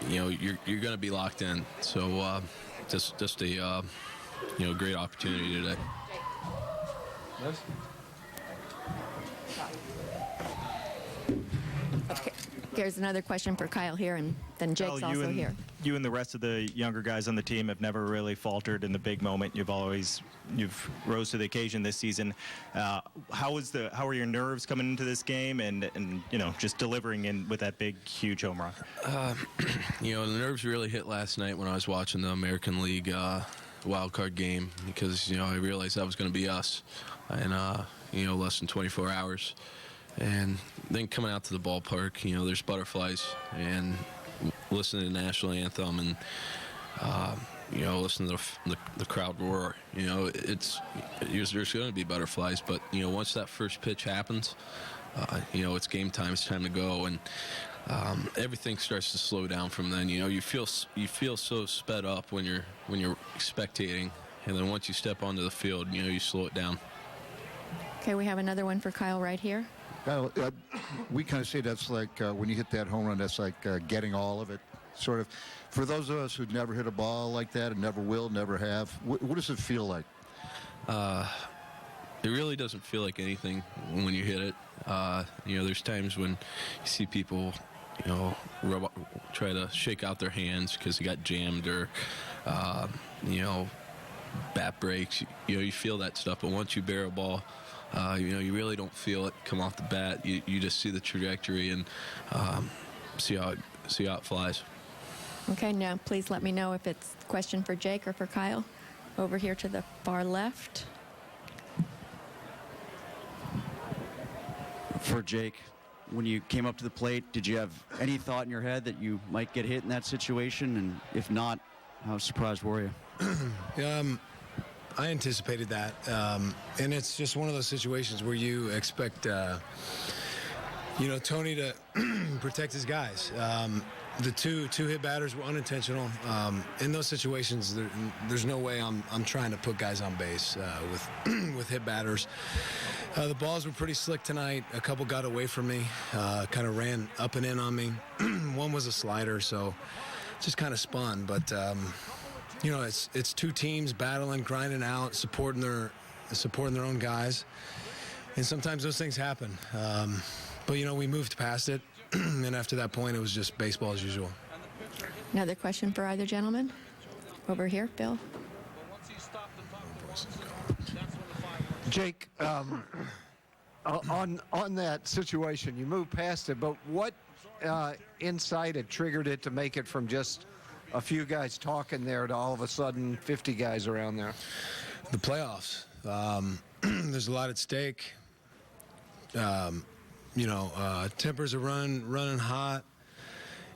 you're going to be locked in. So just a great opportunity today. Okay. There's another question for Kyle here, and then Jake's also here. You and the rest of the younger guys on the team have never really faltered in the big moment. You've rose to the occasion this season. How are your nerves coming into this game, and just delivering in with that big, huge home run? The nerves really hit last night when I was watching the American League wild card game, because I realized that was going to be us in less than 24 hours. And then coming out to the ballpark, there's butterflies, and listening to the national anthem, and listening to the crowd roar. There's going to be butterflies, but once that first pitch happens, it's game time. It's time to go, and everything starts to slow down from then. You feel so sped up when you're spectating, and then once you step onto the field, you slow it down. Okay, we have another one for Kyle right here. Kyle, we kind of say that's like when you hit that home run, that's like getting all of it, sort of. For those of us who've never hit a ball like that and never will, never have, what does it feel like? It really doesn't feel like anything when you hit it. There's times when you see people, try to shake out their hands because they got jammed, or, bat breaks. You feel that stuff, but once you bear a ball, you really don't feel it come off the bat. You just see the trajectory and see how it flies. Okay, now please let me know if it's a question for Jake or for Kyle. Over here to the far left. For Jake, when you came up to the plate, did you have any thought in your head that you might get hit in that situation? And if not, how surprised were you? I anticipated that, and it's just one of those situations where you expect, Tony to protect his guys. The two hit batters were unintentional. In those situations, there's no way I'm trying to put guys on base with hit batters. The balls were pretty slick tonight. A couple got away from me, kind of ran up and in on me. One was a slider, so just kind of spun, but. It's two teams battling, grinding out, supporting their own guys, and sometimes those things happen. But we moved past it, and after that point, it was just baseball as usual. Another question for either gentleman. Over here, Bill. Jake, on that situation, you moved past it, but what insight had triggered it to make it from just a few guys talking there to all of a sudden 50 guys around there? The playoffs. There's a lot at stake. Tempers are running hot,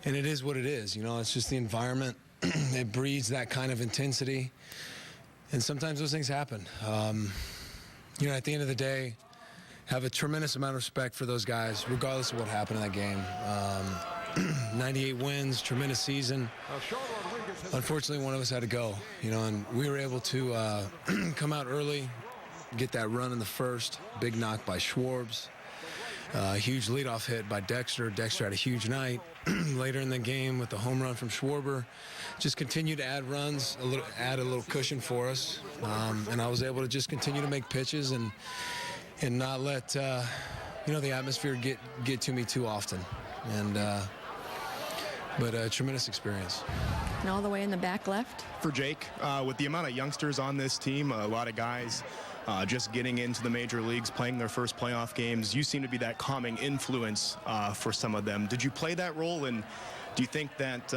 and it is what it is. It's just the environment. It breeds that kind of intensity, and sometimes those things happen. At the end of the day, have a tremendous amount of respect for those guys, regardless of what happened in that game. 98 wins, tremendous season. Unfortunately, one of us had to go, and we were able to come out early, get that run in the first, big knock by Schwarbs, huge leadoff hit by Dexter. Dexter had a huge night. Later in the game with the home run from Schwarber, just continued to add runs, add a little cushion for us, and I was able to just continue to make pitches and not let the atmosphere get to me too often. But a tremendous experience. And all the way in the back left. For Jake, with the amount of youngsters on this team, a lot of guys just getting into the major leagues, playing their first playoff games, you seem to be that calming influence for some of them. Did you play that role, and do you think that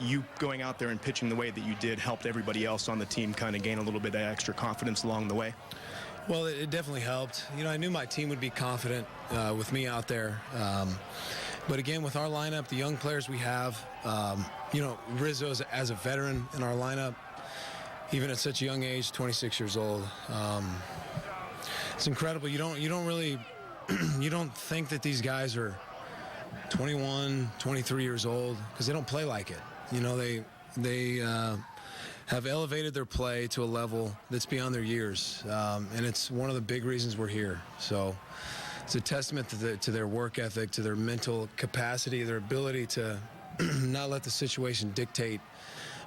you going out there and pitching the way that you did helped everybody else on the team kind of gain a little bit of extra confidence along the way? Well, it definitely helped. I knew my team would be confident with me out there. But again, with our lineup, the young players we have, Rizzo as a veteran in our lineup, even at such a young age, 26 years old. It's incredible. You don't really, you don't think that these guys are 21, 23 years old, because they don't play like it. they have elevated their play to a level that's beyond their years, and it's one of the big reasons we're here. So it's a testament to their work ethic, to their mental capacity, their ability to not let the situation dictate,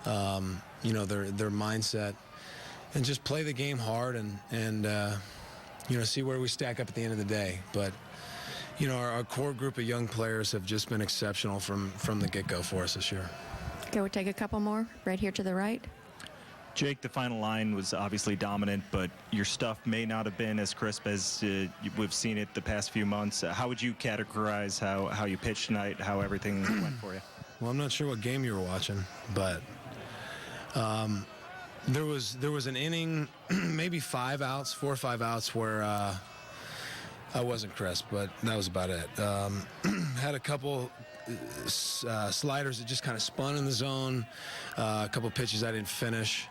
their mindset, and just play the game hard and see where we stack up at the end of the day. But our core group of young players have just been exceptional from the get-go for us this year. Okay, we'll take a couple more right here to the right. Jake, the final line was obviously dominant, but your stuff may not have been as crisp as we've seen it the past few months. How would you categorize how you pitched tonight, how everything went for you? Well, I'm not sure what game you were watching, but there was an inning, maybe 4 or 5 outs where I wasn't crisp, but that was about it. Had a couple sliders that just kind of spun in the zone, a couple pitches I didn't finish,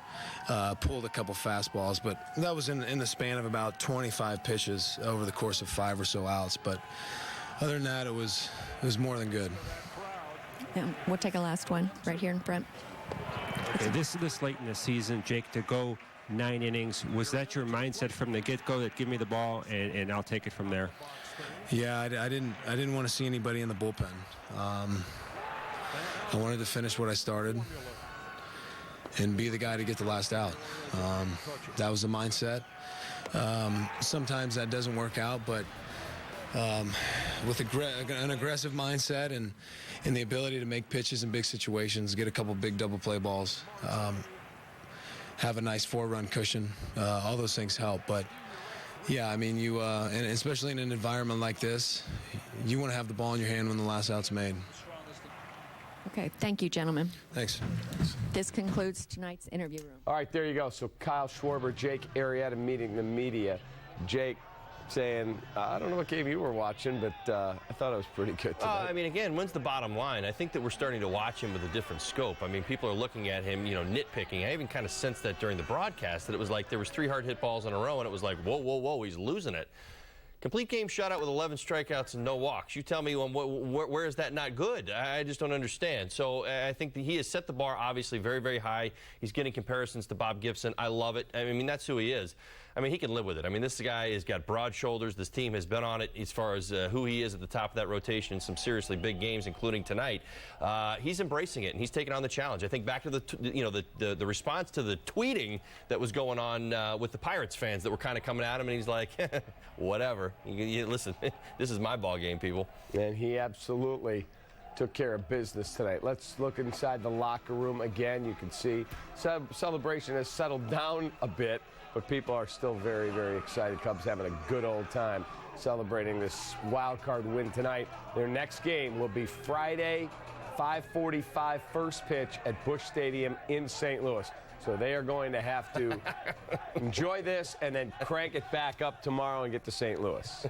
pulled a couple fastballs, but that was in the span of about 25 pitches over the course of 5 or so outs. But other than that, it was more than good. Yeah, we'll take a last one right here in front. Okay, this late in the season, Jake, to go 9 innings, was that your mindset from the get-go, that give me the ball and I'll take it from there? Yeah, I didn't want to see anybody in the bullpen. I wanted to finish what I started and be the guy to get the last out. That was the mindset. Sometimes that doesn't work out, but with an aggressive mindset and the ability to make pitches in big situations, get a couple big double play balls, have a nice 4-run cushion, all those things help. But yeah, I mean, and especially in an environment like this, you want to have the ball in your hand when the last out's made. Okay, thank you, gentlemen. Thanks. This concludes tonight's interview room. All right, there you go. So Kyle Schwarber, Jake Arrieta meeting the media. Jake saying, I don't know what game you were watching, but I thought it was pretty good tonight. I mean, again, when's the bottom line? I think that we're starting to watch him with a different scope. I mean, people are looking at him, nitpicking. I even kind of sensed that during the broadcast, that it was like there was 3 hard hit balls in a row, and it was like, whoa, whoa, whoa, he's losing it. Complete game shutout with 11 strikeouts and no walks. You tell me where is that not good? I just don't understand. So I think that he has set the bar obviously very, very high. He's getting comparisons to Bob Gibson. I love it. I mean, that's who he is. I mean, he can live with it. I mean, this guy has got broad shoulders. This team has been on it as far as who he is at the top of that rotation in some seriously big games, including tonight. He's embracing it, and he's taking on the challenge. I think back to the response to the tweeting that was going on with the Pirates fans that were kind of coming at him, and he's like, whatever. Listen, this is my ball game, people. And he absolutely took care of business tonight. Let's look inside the locker room again. You can see celebration has settled down a bit, but people are still very, very excited. Cubs having a good old time celebrating this wild card win tonight. Their next game will be Friday, 5:45 first pitch at Busch Stadium in St. Louis. So they are going to have to enjoy this and then crank it back up tomorrow and get to St. Louis.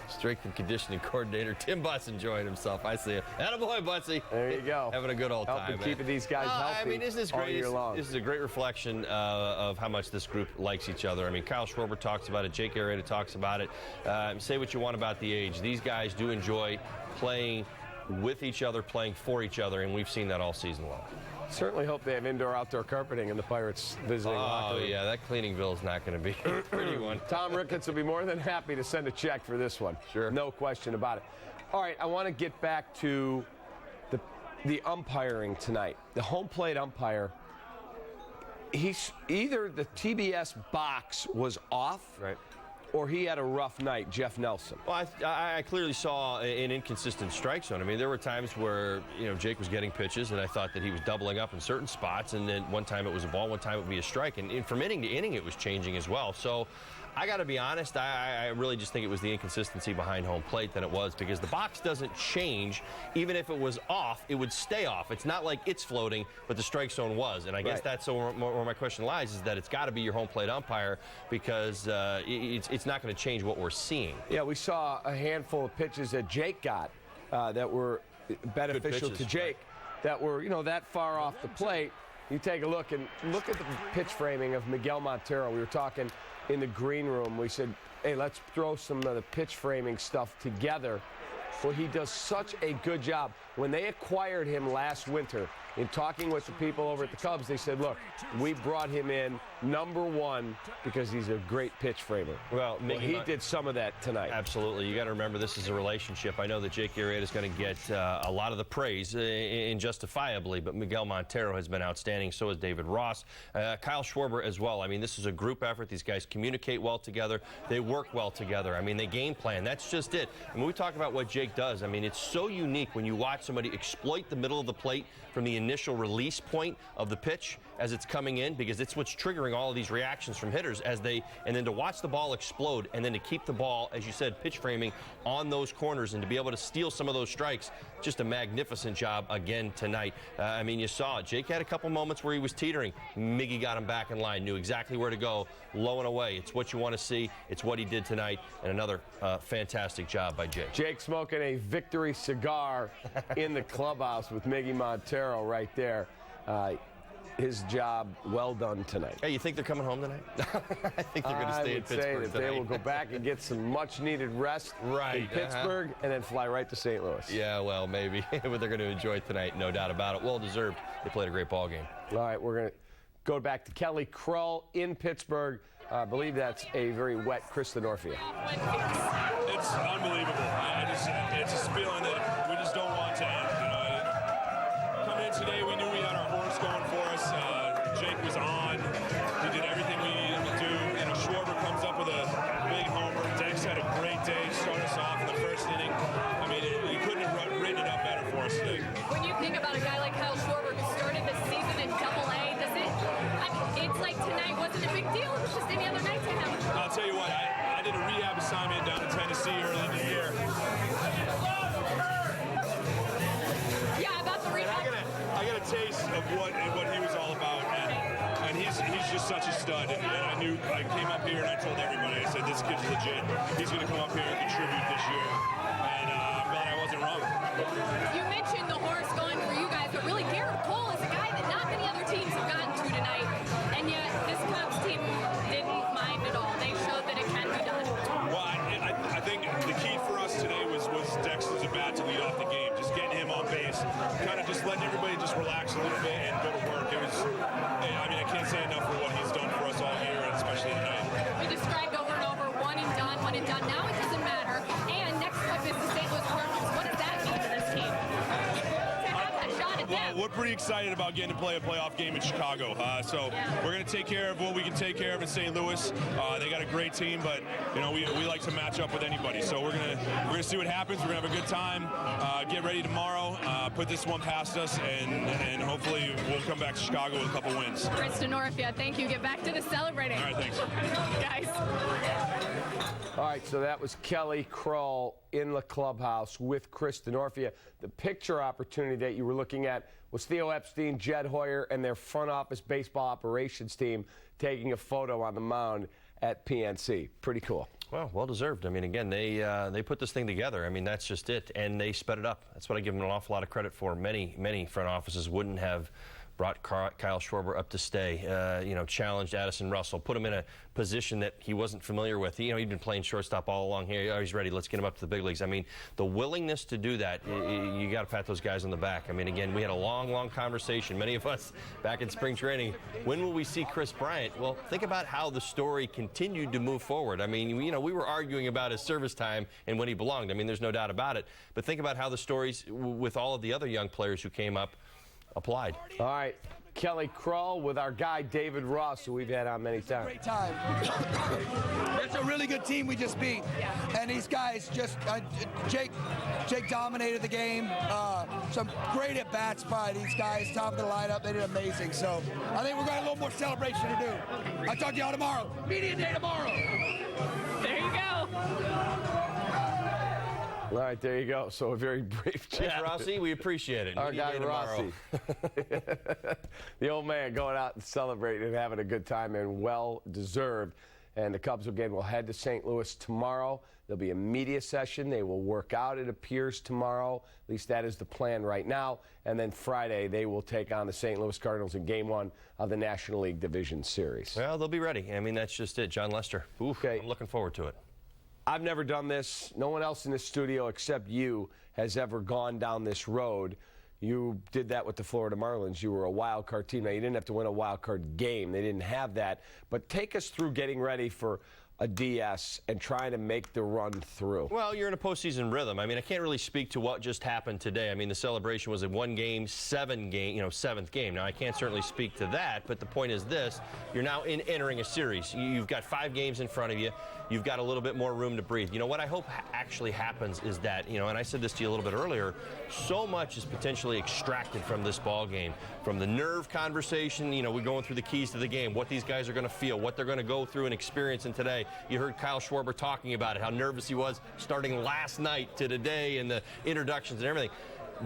Strength and conditioning coordinator Tim Butts enjoying himself. I see it. Attaboy, Butsy. There you go. Having a good old time. Keeping these guys healthy. I mean, isn't this all great? year long. This is a great reflection of how much this group likes each other. I mean, Kyle Schwarber talks about it. Jake Arrieta talks about it. Say what you want about the age. These guys do enjoy playing with each other, playing for each other, and we've seen that all season long. Certainly hope they have indoor-outdoor carpeting in the Pirates visiting locker room. Oh, yeah, that cleaning bill is not going to be a pretty one. Tom Ricketts will be more than happy to send a check for this one. Sure. No question about it. All right, I want to get back to the umpiring tonight. The home plate umpire, he's either the TBS box was off, right, or he had a rough night, Jeff Nelson. Well, I clearly saw an inconsistent strike zone. I mean, there were times where, Jake was getting pitches, and I thought that he was doubling up in certain spots, and then one time it was a ball, one time it would be a strike. And from inning to inning, it was changing as well. So I got to be honest, I really just think it was the inconsistency behind home plate than it was, because the box doesn't change. Even if it was off, it would stay off. It's not like it's floating, but the strike zone was. And I guess that's where my question lies, is that it's got to be your home plate umpire, because it's not going to change what we're seeing. Yeah, we saw a handful of pitches that Jake got that were beneficial to Jake, that were, that far off the plate. You take a look at the pitch framing of Miguel Montero. We were talking in the green room. We said, hey, let's throw some of the pitch framing stuff together. Well, he does such a good job. When they acquired him last winter, in talking with the people over at the Cubs, they said, look, we brought him in #1 because he's a great pitch framer. Well, he did some of that tonight. Absolutely. You got to remember this is a relationship. I know that Jake Arrieta is going to get a lot of the praise, and justifiably, but Miguel Montero has been outstanding. So has David Ross. Kyle Schwarber as well. I mean, this is a group effort. These guys communicate well together. They work well together. I mean, they game plan. That's just it. And when we talk about what Jake does, I mean, it's so unique when you watch somebody exploit the middle of the plate from the initial release point of the pitch as it's coming in, because it's what's triggering all of these reactions from hitters and then to watch the ball explode and then to keep the ball, as you said, pitch framing on those corners and to be able to steal some of those strikes. Just a magnificent job again tonight. I mean, you saw it. Jake had a couple moments where he was teetering. Miggy got him back in line, knew exactly where to go, low and away. It's what you want to see. It's what he did tonight, and another fantastic job by Jake. Jake smoking a victory cigar in the clubhouse with Miggy Montero right there. His job well done tonight. Hey, you think they're coming home tonight? I think they're going to stay in Pittsburgh I would say that tonight. they will go back and get some much-needed rest in Pittsburgh and then fly right to St. Louis. Yeah, well, maybe. But they're going to enjoy it tonight, no doubt about it. Well-deserved. They played a great ball game. All right, we're going to go back to Kelly Krull in Pittsburgh. I believe that's a very wet Chris Denorfia. It's unbelievable. It's just a feeling that we just don't want to end. You know, coming in today, we knew we had our horse going for us. Jake was on. We did everything we needed to do. You know, Schwarber comes up with a big homer. Dex had a great day. Started us off in the first inning. I mean, you couldn't have written it up better for us today. When you think about a guy like Kyle Schwarber who started the season in Double-A, it's like tonight wasn't a big deal. It was just any other night to him. I'll tell you what, I did a rehab assignment down in Tennessee early in the year. Yeah, about the rehab. I got a taste of what he was all about, and he's just such a stud. And I came up here and I told everybody, I said, this kid's legit. He's going to come up here and contribute this year, and I'm glad I wasn't wrong. You mentioned the horse going for you guys, but really Garrett Cole is a guy that not many other teams have gotten to tonight, and yet this Cubs team didn't mind at all. They showed that it can be done. Well, I think the key for us today was Dexter's at bat to lead off the game, just getting him on base, kind of just letting everybody just relax a little bit and go to work. It was, I mean, I can't say enough for what he's done for us all year, and especially tonight. We described over and over, one and done. Now it doesn't matter. And next up is the St. Louis Cardinals. What does that mean to this team? To have that shot at them. Well, we're pretty excited about getting to play a playoff game in Chicago. So we're going to take care of what we can take care of in St. Louis. They got a great team, but you know we like to match up with anybody. So we're gonna see what happens. We're gonna have a good time. Get ready tomorrow. Put this one past us, and hopefully we'll come back to Chicago with a couple wins. Chris Denorfia, thank you. Get back to the celebrating. All right, thanks. Guys. All right, so that was Kelly Krull in the clubhouse with Chris Denorfia. The picture opportunity that you were looking at was Theo Epstein, Jed Hoyer, and their front office baseball operations team taking a photo on the mound at PNC. Pretty cool. Well, well-deserved. I mean, again, they put this thing together. I mean, that's just it, and they sped it up. That's what I give them an awful lot of credit for. Many front offices wouldn't have brought Kyle Schwarber up to stay, challenged Addison Russell, put him in a position that he wasn't familiar with. He'd been playing shortstop all along here. Oh, he's ready. Let's get him up to the big leagues. I mean, the willingness to do that, you got to pat those guys on the back. I mean, again, we had a long conversation, many of us back in spring training. When will we see Chris Bryant? Well, think about how the story continued to move forward. I mean, we were arguing about his service time and when he belonged. I mean, there's no doubt about it. But think about how the stories with all of the other young players who came up applied. All right, Kelly Krull with our guy David Ross, who we've had on many times. Great time. It's a really good team we just beat, and these guys just Jake dominated the game. Some great at bats by these guys, top of the lineup. They did amazing. So I think we're going to have a little more celebration to do. I'll talk to y'all tomorrow. Media day tomorrow. There you go. All right, there you go. So a very brief chat. Thanks, Rossi. We appreciate it. Our guy Rossi. The old man going out and celebrating and having a good time, and well-deserved. And the Cubs, again, will head to St. Louis tomorrow. There'll be a media session. They will work out, it appears, tomorrow. At least that is the plan right now. And then Friday, they will take on the St. Louis Cardinals in Game 1 of the National League Division Series. Well, they'll be ready. I mean, that's just it. John Lester. Okay. I'm looking forward to it. I've never done this. No one else in this studio except you has ever gone down this road. You did that with the Florida Marlins. You were a wild card team. Now, you didn't have to win a wild card game. They didn't have that. But take us through getting ready for a DS and trying to make the run through. Well, you're in a postseason rhythm. I mean, I can't really speak to what just happened today. I mean, the celebration was a seventh game. Now, I can't certainly speak to that, but the point is this: you're now entering a series. You've got 5 games in front of you. You've got a little bit more room to breathe. You know, what I hope actually happens is that, and I said this to you a little bit earlier, so much is potentially extracted from this ball game. From the nerve conversation, we're going through the keys to the game, what these guys are going to feel, what they're going to go through and experience in today. You heard Kyle Schwarber talking about it, how nervous he was starting last night to today and the introductions and everything.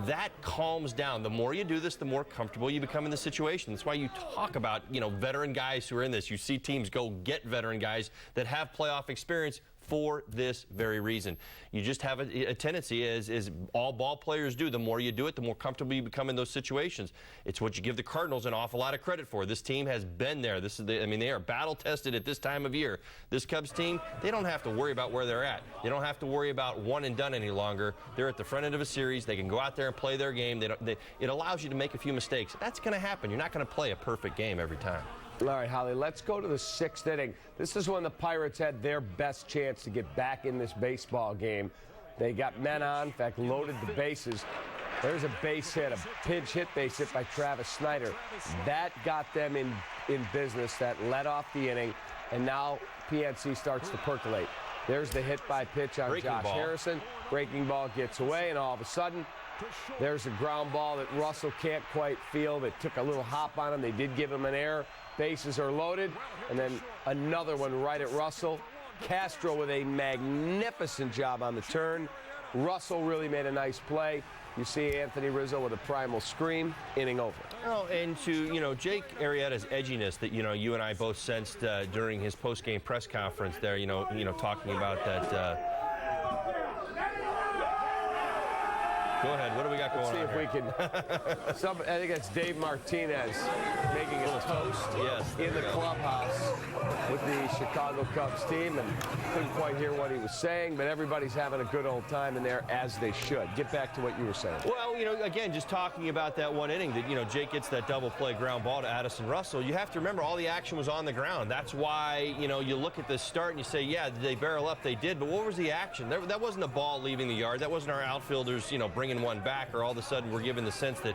That calms down. The more you do this, the more comfortable you become in the situation. That's why you talk about, veteran guys who are in this. You see teams go get veteran guys that have playoff experience for this very reason. You just have a tendency, as all ball players do, the more you do it, the more comfortable you become in those situations. It's what you give the Cardinals an awful lot of credit for. This team has been there. They are battle tested at this time of year. This Cubs team, they don't have to worry about where they're at. They don't have to worry about one and done any longer. They're at the front end of a series. They can go out there and play their game. It allows you to make a few mistakes. That's going to happen. You're not going to play a perfect game every time. All right, Holly, let's go to the 6th inning. This is when the Pirates had their best chance to get back in this baseball game. They got men on, in fact, loaded the bases. There's a base hit, a pinch hit base hit by Travis Snyder. That got them in business. That led off the inning, and now PNC starts to percolate. There's the hit by pitch on Josh Harrison. Breaking ball gets away, and all of a sudden, there's a ground ball that Russell can't quite feel. That took a little hop on him. They did give him an error. Bases are loaded, and then another one right at Russell. Castro with a magnificent job on the turn. Russell really made a nice play. You see Anthony Rizzo with a primal scream, inning over. Well, and to, Jake Arrieta's edginess that, you and I both sensed during his post-game press conference there, talking about that. Go ahead. What do we got going on? Let's see if we can. I think it's Dave Martinez making a toast in the clubhouse with the Chicago Cubs team, and couldn't quite hear what he was saying, but everybody's having a good old time in there, as they should. Get back to what you were saying. Well, again, just talking about that one inning that, Jake gets that double play ground ball to Addison Russell. You have to remember all the action was on the ground. That's why, you look at this start and you say, yeah, did they barrel up? They did, but what was the action? That wasn't a ball leaving the yard. That wasn't our outfielders, bringing one back, or all of a sudden we're given the sense that,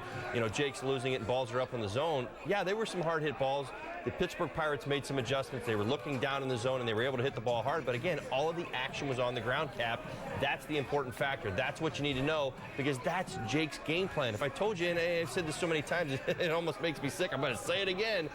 Jake's losing it and balls are up in the zone. Yeah, they were some hard hit balls. The Pittsburgh Pirates made some adjustments. They were looking down in the zone and they were able to hit the ball hard. But again, all of the action was on the ground, Cap. That's the important factor. That's what you need to know, because that's Jake's game plan. If I told you, and I've said this so many times, it almost makes me sick. I'm going to say it again.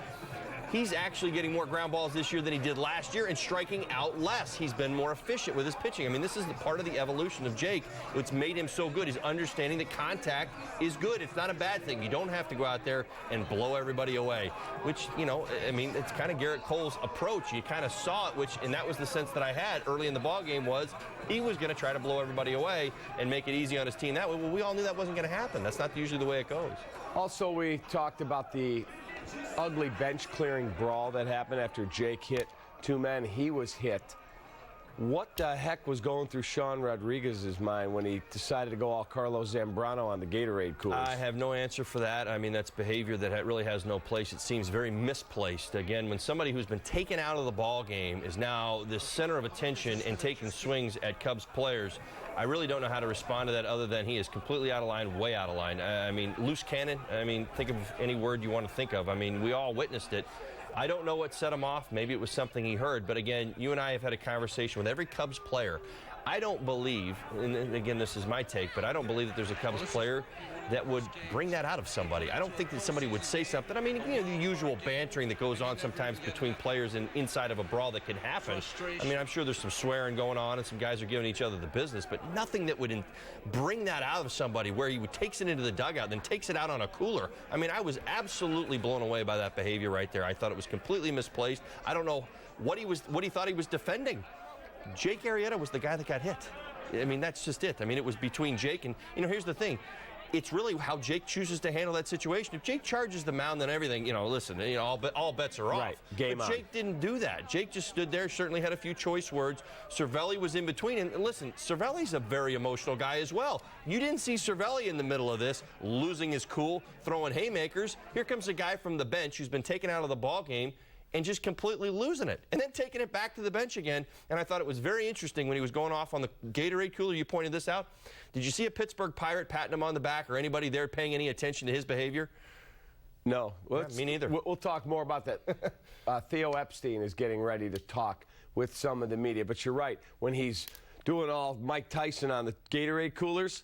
He's actually getting more ground balls this year than he did last year and striking out less. He's been more efficient with his pitching. I mean, this is the part of the evolution of Jake. What's made him so good is understanding that contact is good. It's not a bad thing. You don't have to go out there and blow everybody away, which, it's kind of Garrett Cole's approach. You kind of saw it, and that was the sense that I had early in the ballgame was he was going to try to blow everybody away and make it easy on his team that way. Well, we all knew that wasn't going to happen. That's not usually the way it goes. Also, we talked about the ugly bench clearing brawl that happened after Jake hit 2 men. He was hit. What the heck was going through Sean Rodriguez's mind when he decided to go all Carlos Zambrano on the Gatorade coolers? I have no answer for that. I mean, that's behavior that really has no place. It seems very misplaced. Again, when somebody who's been taken out of the ball game is now the center of attention and taking swings at Cubs players, I really don't know how to respond to that other than he is completely out of line, way out of line. I mean, loose cannon. I mean, think of any word you want to think of. I mean, we all witnessed it. I don't know what set him off. Maybe it was something he heard. But again, you and I have had a conversation with every Cubs player. I don't believe, and again, this is my take, but I don't believe that there's a Cubs player that would bring that out of somebody. I don't think that somebody would say something. I mean, the usual bantering that goes on sometimes between players and inside of a brawl that can happen. I mean, I'm sure there's some swearing going on and some guys are giving each other the business, but nothing that would bring that out of somebody where he takes it into the dugout, then takes it out on a cooler. I mean, I was absolutely blown away by that behavior right there. I thought it was completely misplaced. I don't know what he thought he was defending. Jake Arrieta was the guy that got hit. I mean, that's just it. I mean, it was between Jake and, here's the thing. it's really how Jake chooses to handle that situation. If Jake charges the mound, then everything, listen, all bets are off. Right, game but on. Jake didn't do that. Jake just stood there, certainly had a few choice words. Cervelli was in between. And listen, Cervelli's a very emotional guy as well. You didn't see Cervelli in the middle of this, losing his cool, throwing haymakers. Here comes a guy from the bench who's been taken out of the ball game and just completely losing it, and then taking it back to the bench again. And I thought it was very interesting when he was going off on the Gatorade cooler. You pointed this out. Did you see a Pittsburgh Pirate patting him on the back, or anybody there paying any attention to his behavior? No. Yeah, me neither. We'll talk more about that. Theo Epstein is getting ready to talk with some of the media. But you're right. When he's doing all Mike Tyson on the Gatorade coolers,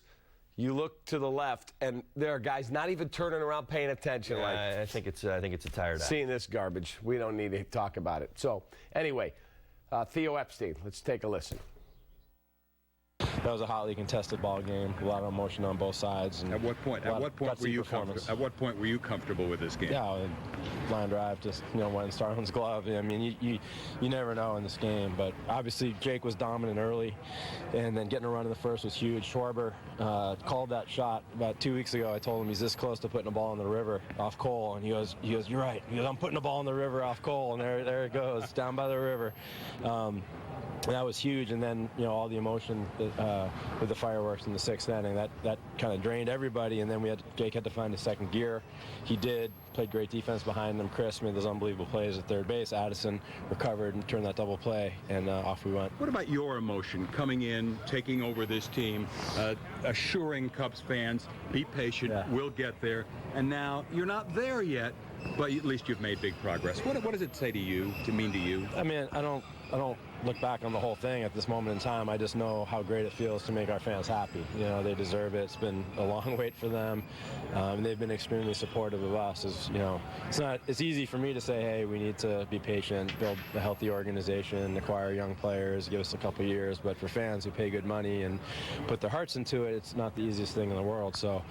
you look to the left, and there are guys not even turning around paying attention. I think it's a tired act. Seeing this garbage. We don't need to talk about it. So, anyway, Theo Epstein, let's take a listen. That was a hotly contested ball game. A lot of emotion on both sides. And At what point were you comfortable with this game? Yeah, line drive, just went in Starlin's glove. I mean, you never know in this game. But obviously, Jake was dominant early, and then getting a run in the first was huge. Schwarber called that shot about 2 weeks ago. I told him he's this close to putting a ball in the river off Cole, and he goes, "You're right." He goes, "I'm putting a ball in the river off Cole," and there it goes down by the river. That was huge, and then all the emotion with the fireworks in the sixth inning that kind of drained everybody, and then Jake had to find his second gear. He did. Played great defense behind him. Chris made those unbelievable plays at third base. Addison recovered and turned that double play, and off we went. What about your emotion coming in, taking over this team, assuring Cubs fans, be patient, we'll get there, and now you're not there yet, but at least you've made big progress. What does it say to you, mean to you? I mean, I don't look back on the whole thing at this moment in time. I just know how great it feels to make our fans happy. They deserve it. It's been a long wait for them, and they've been extremely supportive of us. It's easy for me to say, hey, we need to be patient, build a healthy organization, acquire young players, give us a couple years. But for fans who pay good money and put their hearts into it, it's not the easiest thing in the world. So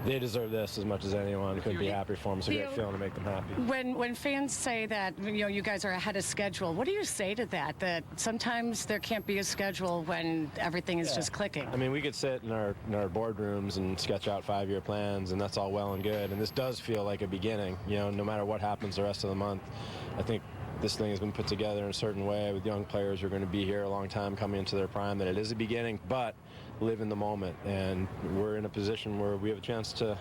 they deserve this as much as anyone. Couldn't be happy for them. It's a great feeling to make them happy. When fans say that you guys are ahead of schedule, what do you say to that? That sometimes there can't be a schedule when everything is just clicking. I mean, we could sit in our boardrooms and sketch out 5-year plans, and that's all well and good. And this does feel like a beginning. No matter what happens the rest of the month, I think this thing has been put together in a certain way with young players who are going to be here a long time, coming into their prime. That it is a beginning, but live in the moment, and we're in a position where we have a chance to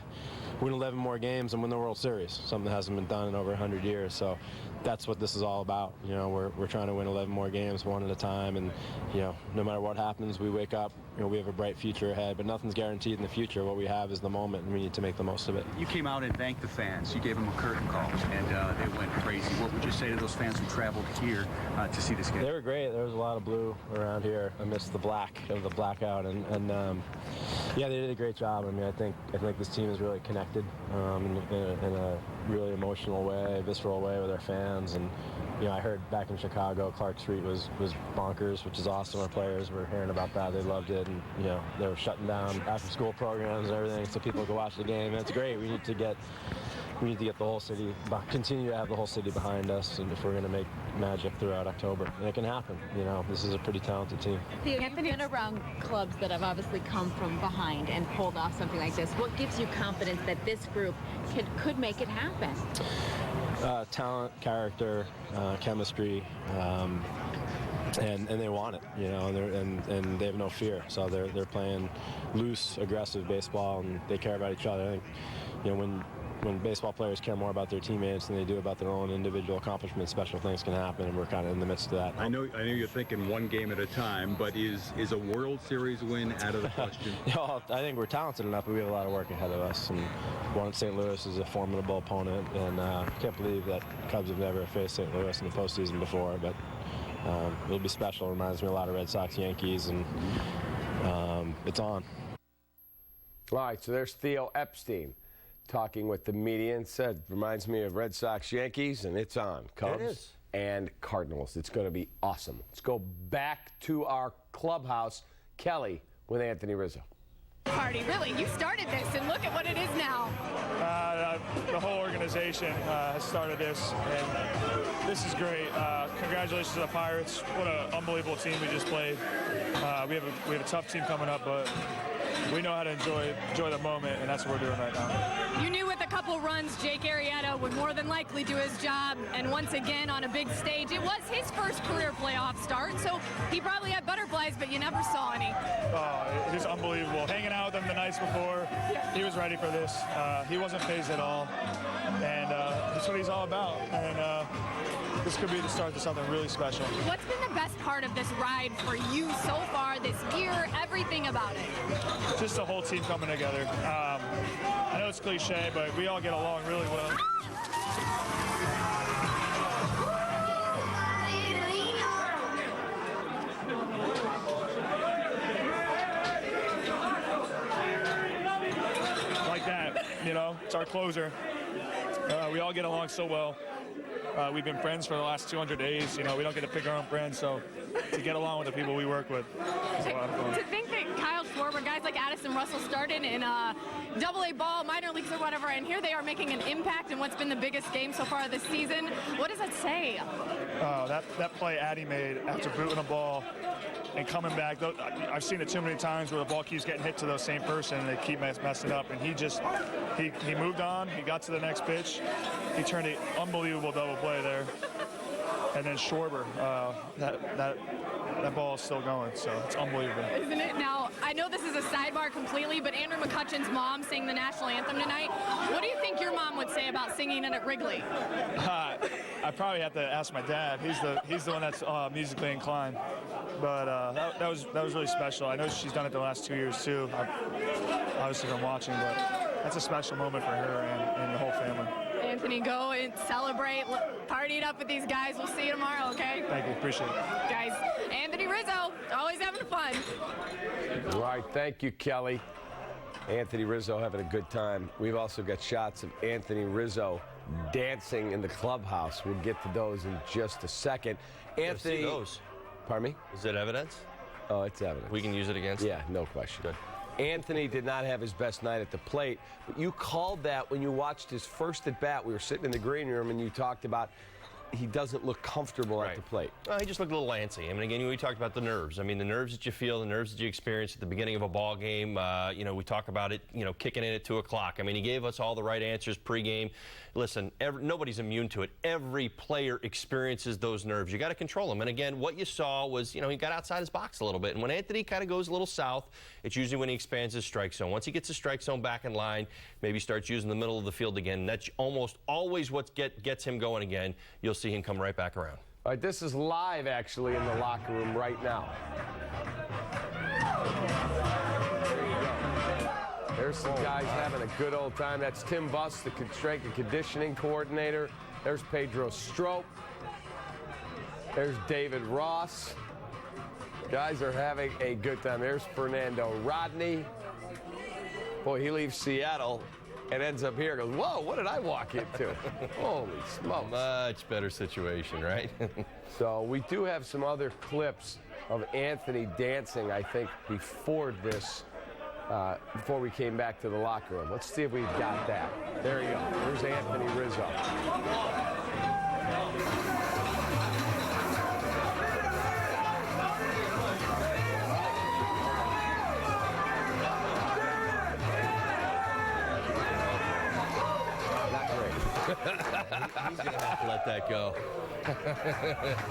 win 11 more games and win the World Series, something that hasn't been done in over 100 years. So that's what this is all about. We're trying to win 11 more games one at a time, and no matter what happens, we wake up, we have a bright future ahead, but nothing's guaranteed in the future. What we have is the moment, and we need to make the most of it. You came out and thanked the fans. You gave them a curtain call, and they went crazy. What would you say to those fans who traveled here to see this game? They were great. There was a lot of blue around here amidst the black of the blackout, and yeah, they did a great job. I mean, I think this team is really connected in a really emotional way, visceral way with our fans. And I heard back in Chicago, Clark Street was bonkers, which is awesome. Our players were hearing about that; they loved it, and they were shutting down after-school programs and everything so people could watch the game. And it's great. We need to get the whole city, continue to have the whole city behind us, and if we're going to make magic throughout October, and it can happen. This is a pretty talented team. Theo, you've been around clubs that have obviously come from behind and pulled off something like this. What gives you confidence that this group could make it happen? Talent, character, chemistry, and they want it, and they have no fear. So they're playing loose, aggressive baseball, and they care about each other. I think, when baseball players care more about their teammates than they do about their own individual accomplishments, special things can happen, and we're kind of in the midst of that. I know you're thinking one game at a time, but is a World Series win out of the question? I think we're talented enough, but we have a lot of work ahead of us. And one, St. Louis is a formidable opponent, and I can't believe that Cubs have never faced St. Louis in the postseason before, but it'll be special. It reminds me a lot of Red Sox, Yankees, and it's on. All right, so there's Theo Epstein talking with the media and said, reminds me of Red Sox, Yankees, and it's on. Cubs and Cardinals. It's going to be awesome. Let's go back to our clubhouse. Kelly with Anthony Rizzo. Party, really, you started this, and look at what it is now. The whole organization has started this, and this is great. Congratulations to the Pirates. What an unbelievable team we just played. We have a tough team coming up, but we know how to enjoy the moment, and that's what we're doing right now. You knew with a couple runs, Jake Arrieta would more than likely do his job, and once again on a big stage, it was his first career playoff start, so he probably had butterflies, but you never saw any. Oh, he's unbelievable. Hanging out with him the nights before, he was ready for this. He wasn't phased at all, and that's what he's all about. And this could be the start to something really special. What's been the best part of this ride for you so far this year, everything about it? Just the whole team coming together. I know it's cliche, but we all get along really well. Like that, you know, it's our closer. We all get along so well. We've been friends for the last 200 days. You know, we don't get to pick our own friends, so to get along with the people we work with is a lot of fun. To think that Kyle Schwarber, guys like Addison Russell started in AA ball, minor leagues or whatever, and here they are making an impact in what's been the biggest game so far this season. What does that say? That play Addie made after booting a ball and coming back, I've seen it too many times where the ball keeps getting hit to the same person and they keep messing up. And he moved on, he got to the next pitch, he turned an unbelievable double play there. And then Schwarber, that ball is still going, so it's unbelievable. Isn't it? Now, I know this is a sidebar completely, but Andrew McCutcheon's mom sang the national anthem tonight. What do you think your mom would say about singing it at Wrigley? I probably have to ask my dad. He's the one that's musically inclined. But that was really special. I know she's done it the last 2 years too. I've obviously been watching, but that's a special moment for her and the whole family. Anthony, go and celebrate, party it up with these guys. We'll see you tomorrow, okay? Thank you, appreciate it. Guys, Anthony Rizzo, always having fun. All right, thank you, Kelly. Anthony Rizzo having a good time. We've also got shots of Anthony Rizzo dancing in the clubhouse. We'll get to those in just a second. Anthony, see those. Pardon me? Is it evidence? Oh, it's evidence. We can use it against Yeah, no question. Good. Anthony did not have his best night at the plate, but you called that when you watched his first at bat. We were sitting in the green room and you talked about he doesn't look comfortable at the plate. Well, he just looked a little antsy. I mean, again, we talked about the nerves. I mean, the nerves that you feel, the nerves that you experience at the beginning of a ball game. You know, we talk about it, you know, kicking in at 2 o'clock. I mean, he gave us all the right answers pregame. Listen, nobody's immune to it. Every player experiences those nerves. You got to control them. And again, what you saw was, you know, he got outside his box a little bit. And when Anthony kind of goes a little south, it's usually when he expands his strike zone. Once he gets his strike zone back in line, maybe starts using the middle of the field again. And that's almost always what gets him going again. You'll see him come right back around. All right, this is live actually in the locker room right now. There's some guys having a good old time. That's Tim Buss, the strength and conditioning coordinator. There's Pedro Strop. There's David Ross. Guys are having a good time. There's Fernando Rodney. Boy, he leaves Seattle and ends up here. Goes, whoa, what did I walk into? Holy smokes. Much better situation, right? So we do have some other clips of Anthony dancing, I think, before this. Before we came back to the locker room. Let's see if we've got that. There you go. There's Anthony Rizzo. Not great. He's going to have to let that go.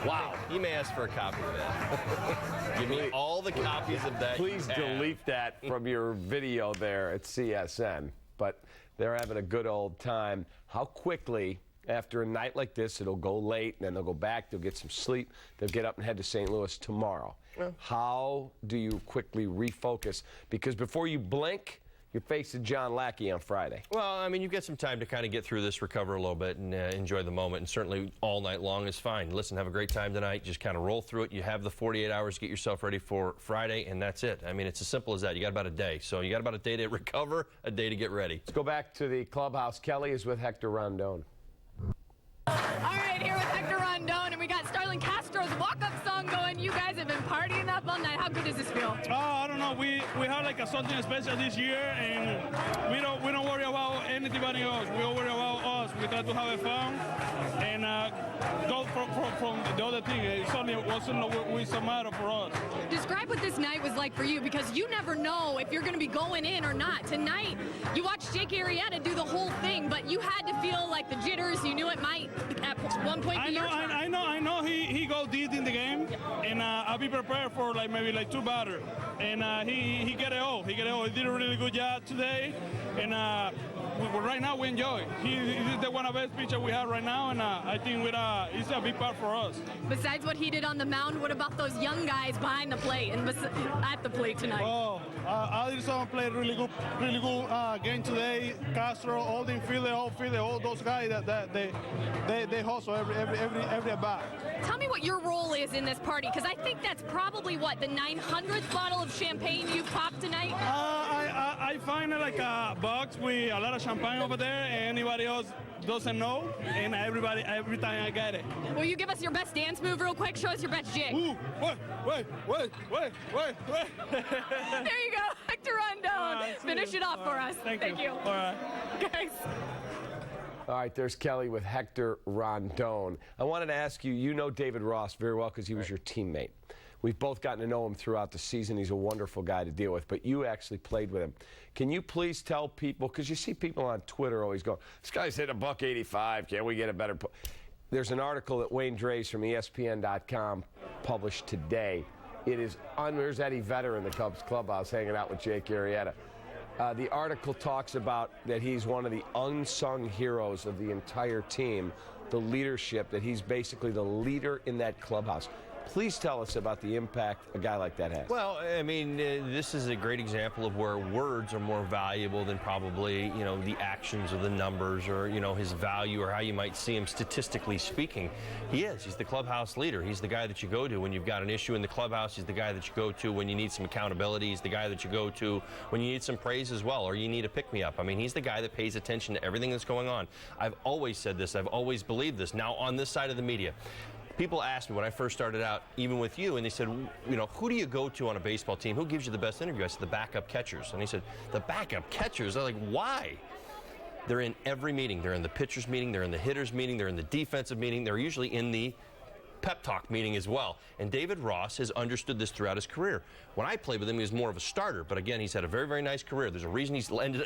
Wow. He may ask for a copy of that. Give me all the copies of that. Please delete that from your video there at CSN. But they're having a good old time. How quickly, after a night like this, it'll go late, and then they'll go back, they'll get some sleep, they'll get up and head to St. Louis tomorrow. Yeah. How do you quickly refocus? Because before you blink, you're facing John Lackey on Friday. Well, I mean, you've got some time to kind of get through this, recover a little bit, and enjoy the moment. And certainly all night long is fine. Listen, have a great time tonight. Just kind of roll through it. You have the 48 hours to get yourself ready for Friday, and that's it. I mean, it's as simple as that. You got about a day. So you got about a day to recover, a day to get ready. Let's go back to the clubhouse. Kelly is with Hector Rondon. All right, here with Hector Rondon, and we got Starlin Castro's walk-up song going. You guys have been partying up all night. How good does this feel? I don't know. We have like something special this year, and we don't worry about anybody else. We all worry about us. We try to have fun and go from the other team. It certainly wasn't a matter for us. Describe what this night was like for you, because you never know if you're going to be going in or not. Tonight, you watched Jake Arrieta do the whole thing, but you had to feel like the jitters. You knew it might at one point be your turn. I know he go deep in the game, and I'll be prepared for maybe two batters. And he get it all. He did a really good job today, and right now we enjoy. He's the one of the best pitcher we have right now, and I think it's a big part for us. Besides what he did on the mound, what about those young guys behind the plate and at the plate tonight? Oh, Alderson played really good game today. Castro, all the infielder, all those guys that they hustle every at bat. Tell me what your role is in this party, because I think that's probably what, the 900th bottle of champagne you popped tonight? I find it like a box with a lot of champagne over there, and anybody else doesn't know, and every time I get it. Will you give us your best dance move real quick? Show us your best jig. Ooh, wait. There you go, Hector Rondon. Finish it off for us. Thank you. All right. Guys. All right, there's Kelly with Hector Rondon. I wanted to ask you, you know David Ross very well because he was your teammate. We've both gotten to know him throughout the season. He's a wonderful guy to deal with, but you actually played with him. Can you please tell people, because you see people on Twitter always going, this guy's hit $185, can't we get a better... There's an article that Wayne Drays from ESPN.com published today. It is there's Eddie Vedder in the Cubs clubhouse hanging out with Jake Arrieta. The article talks about that he's one of the unsung heroes of the entire team, the leadership, that he's basically the leader in that clubhouse. Please tell us about the impact a guy like that has. Well, I mean, this is a great example of where words are more valuable than probably, the actions or the numbers or, his value or how you might see him statistically speaking. He's the clubhouse leader. He's the guy that you go to when you've got an issue in the clubhouse. He's the guy that you go to when you need some accountability. He's the guy that you go to when you need some praise as well, or you need a pick-me-up. I mean, he's the guy that pays attention to everything that's going on. I've always said this. I've always believed this. Now, on this side of the media, people asked me when I first started out, even with you, and they said, who do you go to on a baseball team? Who gives you the best interview? I said, the backup catchers. And he said, the backup catchers? I'm like, why? They're in every meeting. They're in the pitchers meeting. They're in the hitters meeting. They're in the defensive meeting. They're usually in the pep talk meeting as well. And David Ross has understood this throughout his career. When I played with him, he was more of a starter. But again, he's had a very, very nice career. There's a reason he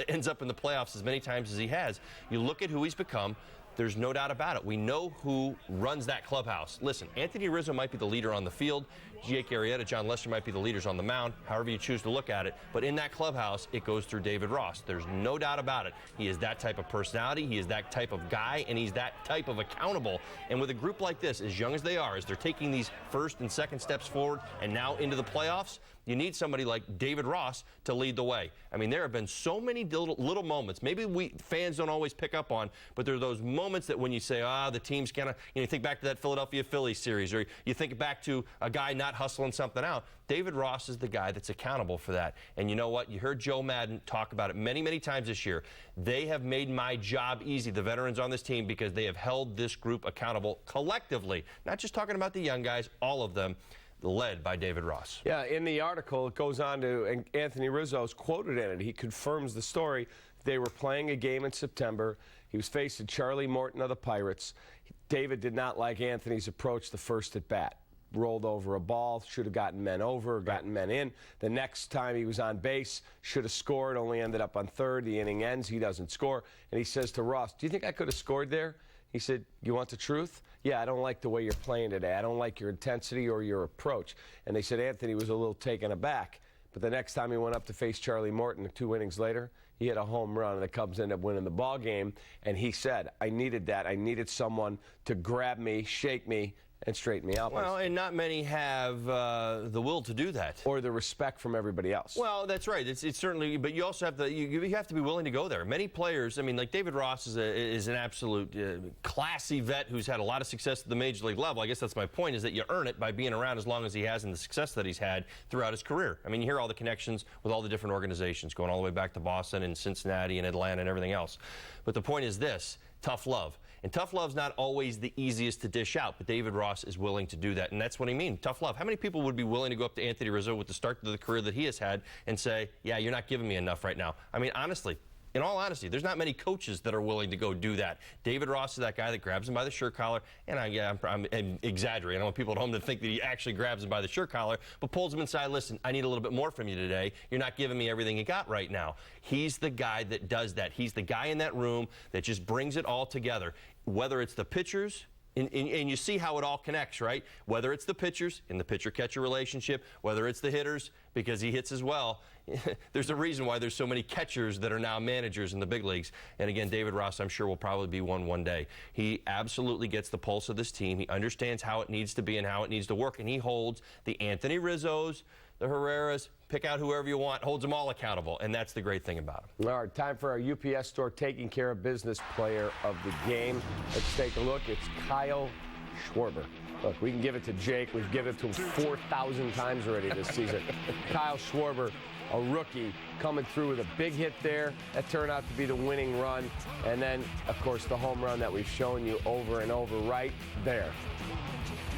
ends up in the playoffs as many times as he has. You look at who he's become. There's no doubt about it. We know who runs that clubhouse. Listen, Anthony Rizzo might be the leader on the field. Jake Arrieta, John Lester might be the leaders on the mound, however you choose to look at it. But in that clubhouse, it goes through David Ross. There's no doubt about it. He is that type of personality. He is that type of guy, and he's that type of accountable. And with a group like this, as young as they are, as they're taking these first and second steps forward and now into the playoffs, you need somebody like David Ross to lead the way. I mean, there have been so many little moments. Maybe we fans don't always pick up on, but there are those moments that when you say, the team's kind of, you think back to that Philadelphia Phillies series, or you think back to a guy not hustling something out. David Ross is the guy that's accountable for that. And you know what? You heard Joe Madden talk about it many, many times this year. They have made my job easy, the veterans on this team, because they have held this group accountable collectively. Not just talking about the young guys, all of them. Led by David Ross. Yeah, in the article, it goes on to, and Anthony Rizzo's quoted in it. He confirms the story. They were playing a game in September. He was facing Charlie Morton of the Pirates. David did not like Anthony's approach the first at bat. Rolled over a ball, should have gotten men over, gotten men in. The next time he was on base, should have scored, only ended up on third. The inning ends, he doesn't score. And he says to Ross, do you think I could have scored there? He said, you want the truth? Yeah, I don't like the way you're playing today. I don't like your intensity or your approach. And they said Anthony was a little taken aback. But the next time he went up to face Charlie Morton 2 innings later, he hit a home run, and the Cubs ended up winning the ball game. And he said, I needed that. I needed someone to grab me, shake me, and straighten me out. Well, and not many have the will to do that. Or the respect from everybody else. Well, that's right. It's certainly, but you also have to, you have to be willing to go there. Many players, I mean, like David Ross is an absolute classy vet who's had a lot of success at the major league level. I guess that's my point, is that you earn it by being around as long as he has and the success that he's had throughout his career. I mean, you hear all the connections with all the different organizations going all the way back to Boston and Cincinnati and Atlanta and everything else. But the point is this, tough love. And tough love's not always the easiest to dish out, but David Ross is willing to do that, and that's what I mean, tough love. How many people would be willing to go up to Anthony Rizzo with the start of the career that he has had and say, yeah, you're not giving me enough right now? I mean, honestly, In all honesty, there's not many coaches that are willing to go do that. David Ross is that guy that grabs him by the shirt collar, and I'm exaggerating. I don't want people at home to think that he actually grabs him by the shirt collar, but pulls him inside. Listen, I need a little bit more from you today. You're not giving me everything you got right now. He's the guy that does that. He's the guy in that room that just brings it all together, whether it's the pitchers, and you see how it all connects, right? Whether it's the pitchers in the pitcher-catcher relationship, whether it's the hitters, because he hits as well. There's a reason why there's so many catchers that are now managers in the big leagues. And again, David Ross, I'm sure, will probably be one day. He absolutely gets the pulse of this team. He understands how it needs to be and how it needs to work. And he holds the Anthony Rizzos, the Herreras, pick out whoever you want, holds them all accountable. And that's the great thing about him. All right, time for our UPS Store Taking Care of Business Player of the Game. Let's take a look. It's Kyle Schwarber. Look, we can give it to Jake. We've given it to him 4,000 times already this season. Kyle Schwarber, a rookie, coming through with a big hit there. That turned out to be the winning run. And then, of course, the home run that we've shown you over and over right there.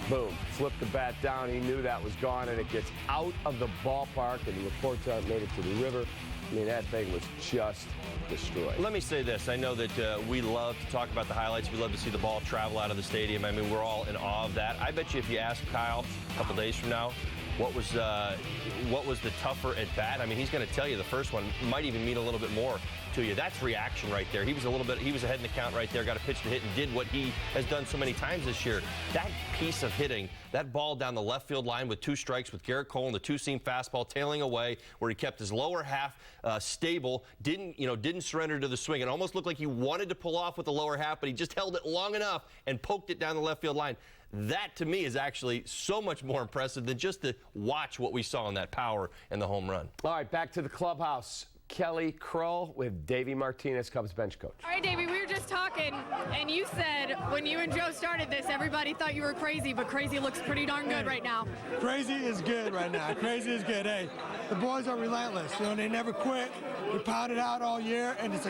Boom. Flipped the bat down. He knew that was gone, and it gets out of the ballpark, and the reports aren't made it to the river. I mean, that thing was just destroyed. Let me say this. I know that we love to talk about the highlights. We love to see the ball travel out of the stadium. I mean, we're all in awe of that. I bet you if you ask Kyle a couple days from now, what was the tougher at bat? I mean, he's going to tell you the first one might even mean a little bit more to you. That's reaction right there. He was ahead in the count right there, got a pitch to hit, and did what he has done so many times this year. That piece of hitting, that ball down the left field line with 2 strikes with Garrett Cole and the 2-seam fastball tailing away, where he kept his lower half stable, didn't surrender to the swing. It almost looked like he wanted to pull off with the lower half, but he just held it long enough and poked it down the left field line. That, to me, is actually so much more impressive than just to watch what we saw in that power and the home run. All right, back to the clubhouse. Kelly Krull with Davey Martinez, Cubs bench coach. All right, Davey, we were just talking, and you said when you and Joe started this, everybody thought you were crazy, but crazy looks pretty darn good right now. Crazy is good right now. Crazy is good. Hey, the boys are relentless. They never quit. We pounded out all year, and it's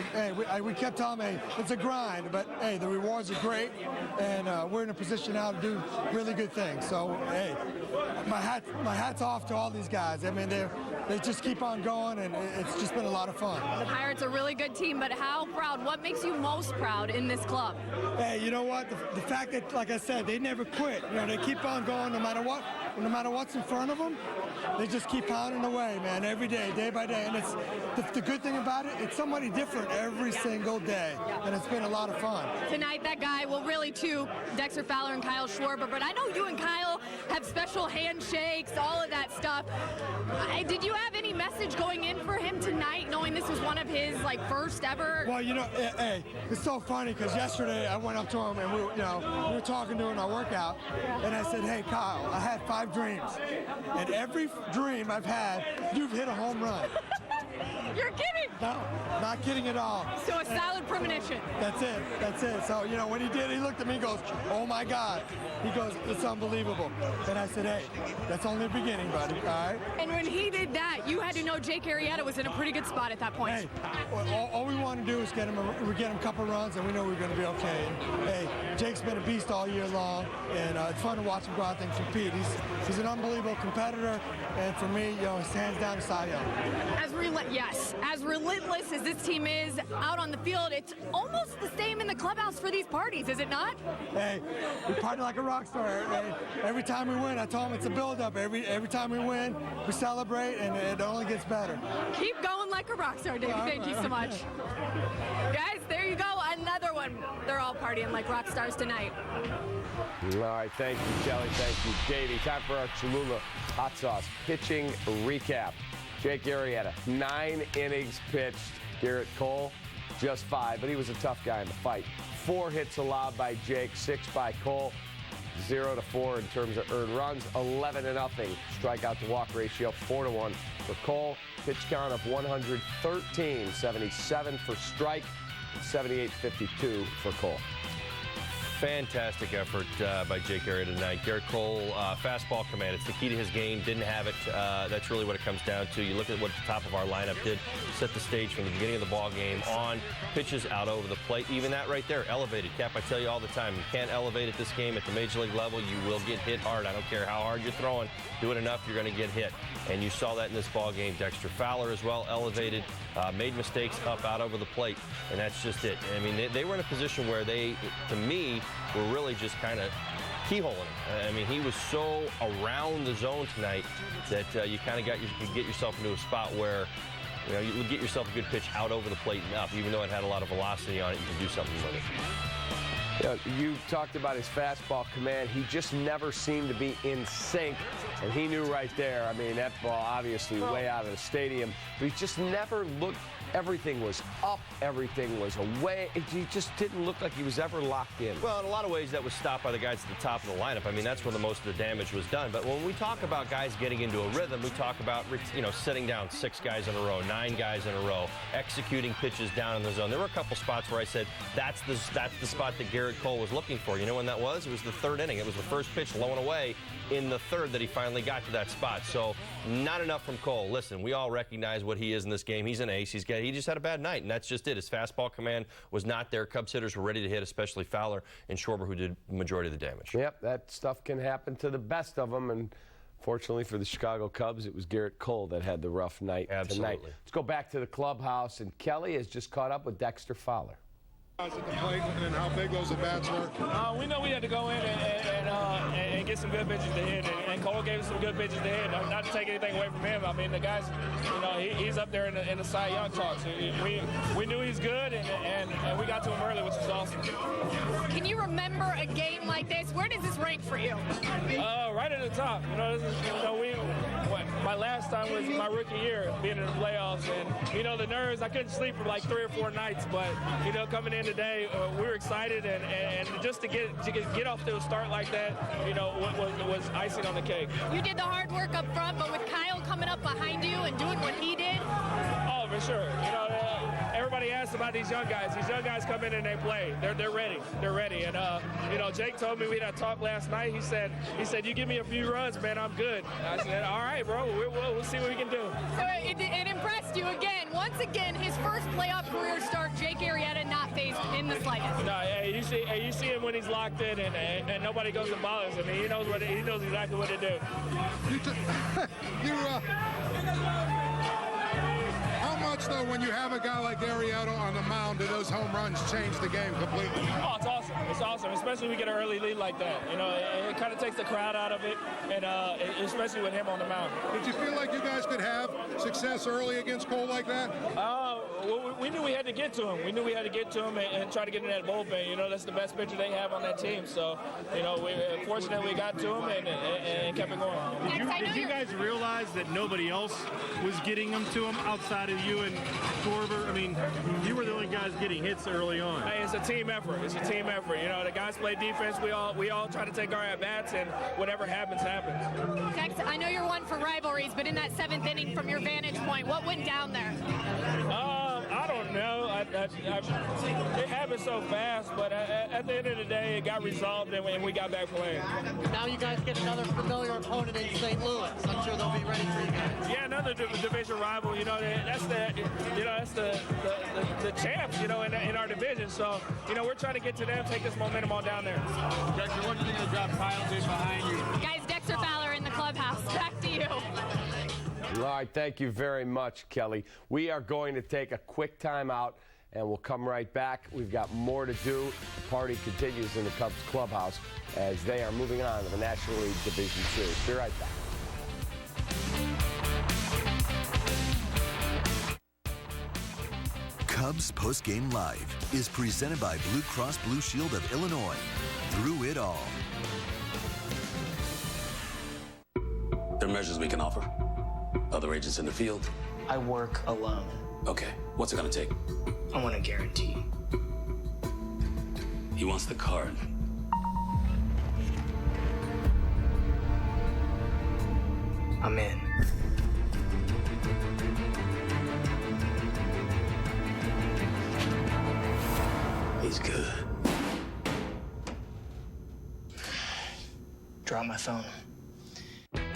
we kept telling them, hey, it's a grind, but hey, the rewards are great, and we're in a position now to do really good things. So, hey, my hat's off to all these guys. I mean, they just keep on going, and it's just been a lot of fun. The Pirates are a really good team, but how proud? What makes you most proud in this club? Hey, you know what? The fact that, like I said, they never quit. They keep on going no matter what's in front of them. They just keep pounding away, man, every day, day by day. And it's the good thing about it, it's somebody different every single day, and it's been a lot of fun. Tonight, that guy, well, really two, Dexter Fowler and Kyle Schwarber, but I know you and Kyle have special handshakes, all of that stuff. Did you have any message going in for him tonight, knowing this was one of his first ever? Well, hey, it's so funny because yesterday I went up to him and we were talking during our workout, and I said, hey, Kyle, I had 5 dreams, and every dream I've had, you've hit a home run. You're kidding? No, not kidding at all. So a solid premonition. That's it. So, when he did, he looked at me and goes, oh my God. He goes, it's unbelievable. And I said, hey, that's only the beginning, buddy, all right? And when he did that, you had to know Jake Arrieta was in a pretty good spot at that point. Hey, all we want to do is get him a couple runs, and we know we're going to be okay. And, hey, Jake's been a beast all year long, and it's fun to watch him go out there and compete. He's an unbelievable competitor, and for me, his hands down to Cy Young. As relentless as this team is out on the field, it's almost the same in the clubhouse for these parties, is it not? Hey, we party like a rock star. Hey, every time we win, I tell them it's a build-up. Every time we win, we celebrate, and it only gets better. Keep going like a rock star, Davey. Thank you so much. Guys, there you go. Another one. They're all partying like rock stars tonight. All right, thank you, Kelly. Thank you, Davey. Time for our Cholula Hot Sauce pitching recap. Jake Arrieta, 9 innings pitched. Garrett Cole, just 5, but he was a tough guy in the fight. 4 hits allowed by Jake, 6 by Cole, 0-4 in terms of earned runs, 11-0 strikeout to walk ratio, 4-1 for Cole. Pitch count of 113, 77 for strike, 78-52 for Cole. Fantastic effort by Jake Arrieta tonight. Garrett Cole, fastball command. It's the key to his game. Didn't have it. That's really what it comes down to. You look at what the top of our lineup did. Set the stage from the beginning of the ball game on. Pitches out over the plate. Even that right there, elevated. Cap, I tell you all the time, you can't elevate at this game at the major league level. You will get hit hard. I don't care how hard you're throwing. Do it enough, you're going to get hit. And you saw that in this ball game. Dexter Fowler as well, elevated. Made mistakes up out over the plate. And that's just it. I mean, they were in a position where they, to me, were really just kind of keyholing him. I mean, he was so around the zone tonight that you kind of could get yourself into a spot where, you know, you would get yourself a good pitch out over the plate and up. Even though it had a lot of velocity on it, you can do something with it. Yeah, you talked about his fastball command. He just never seemed to be in sync, and he knew right there. I mean, that ball obviously way out of the stadium, but he just never looked. Everything was up, everything was away. He just didn't look like he was ever locked in. Well, in a lot of ways, that was stopped by the guys at the top of the lineup. I mean, that's where the most of the damage was done. But when we talk about guys getting into a rhythm, we talk about, you know, sitting down 6 guys in a row, 9 guys in a row, executing pitches down in the zone. There were a couple spots where I said, that's the spot that Garrett Cole was looking for. You know when that was? It was the 3rd inning. It was the first pitch low and away in the 3rd that he finally got to that spot. So not enough from Cole. Listen, we all recognize what he is in this game. He's an ace. He just had a bad night, and that's just it. His fastball command was not there. Cubs hitters were ready to hit, especially Fowler and Schwarber, who did the majority of the damage. Yep, that stuff can happen to the best of them, and fortunately for the Chicago Cubs, it was Garrett Cole that had the rough night tonight. Let's go back to the clubhouse, and Kelly has just caught up with Dexter Fowler. At the plate and how big those at-bats were? We know we had to go in and get some good pitches to hit, and Cole gave us some good pitches to hit. Not to take anything away from him. I mean, the guy's, you know, he's up there in the Cy Young talks. We knew he's good, and we got to him early, which was awesome. Can you remember a game like this? Where does this rank for you? Right at the top. You know, this is, you know, my last time was my rookie year, being in the playoffs, and you know, the nerves. I couldn't sleep for like 3 or 4 nights, but you know, coming in today, we were excited, and just to get off to a start like that, you know, was icing on the cake. You did the hard work up front, but with Kyle coming up behind you and doing what he did. Oh, for sure. You know, everybody asks about these young guys. These young guys come in and they play. They're ready. They're ready. And you know, Jake told me we had a talk last night. He said, you give me a few runs, man, I'm good. I said, all right, bro. We'll see what we can do. So it impressed you again. Once again, his first playoff career start, Jake Arrieta not phased in the slightest. No, you see him when he's locked in, and nobody goes and bothers him. He knows exactly what to do. How much, though, when you have a guy like Arrieta on the mound, do those home runs change the game completely? Oh, it's awesome. It's awesome, especially when we get an early lead like that. You know, it kind of takes the crowd out of it, and especially with him on the mound. Did you feel like you guys could have success early against Cole like that? We knew we had to get to him. We knew we had to get to him and try to get in that bullpen. You know, that's the best pitcher they have on that team. So, you know, we're fortunate we got to him and kept it going. Did you guys realize that nobody else was getting them to him outside of you and Schwarber? I mean, you were the only guys getting hits early on. Hey, it's a team effort. It's a team effort. You know, the guys play defense. We all try to take our at-bats, and whatever happens, happens. Tex, I know you're one for rivalries, but in that 7th inning, from your vantage point, what went down there? I don't know. It happened so fast, but at the end of the day, it got resolved, and we got back playing. Now you guys get another familiar opponent in St. Louis. I'm sure they'll be ready for you guys. Yeah, another division rival. You know, that's the champs. You know, in our division. So, you know, we're trying to get to them, take this momentum on down there. Dexter, what do you think of the drop Kyle did behind you? Guys, Dexter Fowler in the clubhouse. Back to you. All right, thank you very much, Kelly. We are going to take a quick time out, and we'll come right back. We've got more to do. The party continues in the Cubs clubhouse as they are moving on to the National League Division Series. Be right back. Cubs Postgame Live is presented by Blue Cross Blue Shield of Illinois. Through it all. There are measures we can offer. Other agents in the field? I work alone. Okay, what's it gonna take? I want a guarantee. He wants the card. I'm in. He's good. drop my phone.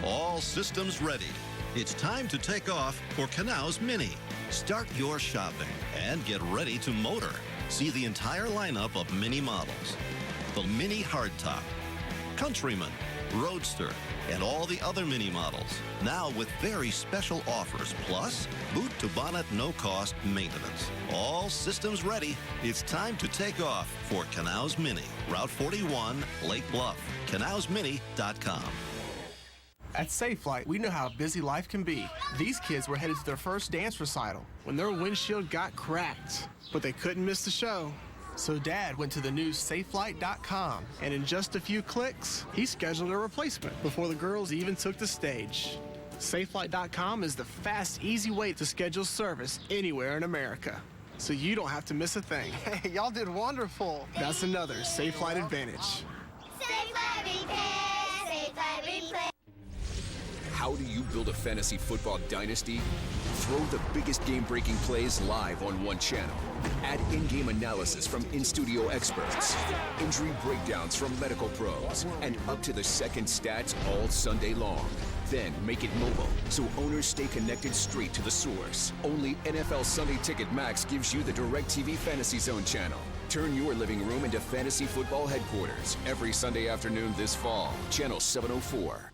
All systems ready. It's time to take off for Knaus Mini. Start your shopping and get ready to motor. See the entire lineup of Mini models. The Mini Hardtop, Countryman, Roadster, and all the other Mini models. Now with very special offers, plus boot to bonnet no-cost maintenance. All systems ready. It's time to take off for Knaus Mini. Route 41, Lake Bluff. KnausMini.com. At Safelite, we know how busy life can be. These kids were headed to their first dance recital when their windshield got cracked, but they couldn't miss the show. So Dad went to the new Safelite.com, and in just a few clicks, he scheduled a replacement before the girls even took the stage. Safelite.com is the fast, easy way to schedule service anywhere in America, so you don't have to miss a thing. Hey, y'all did wonderful. That's another Safelite advantage. Safelite Repair, Safelite Repair. How do you build a fantasy football dynasty? Throw the biggest game-breaking plays live on one channel. Add in-game analysis from in-studio experts, injury breakdowns from medical pros, and up-to-the-second stats all Sunday long. Then make it mobile, so owners stay connected straight to the source. Only NFL Sunday Ticket Max gives you the DirecTV Fantasy Zone channel. Turn your living room into fantasy football headquarters every Sunday afternoon this fall. Channel 704.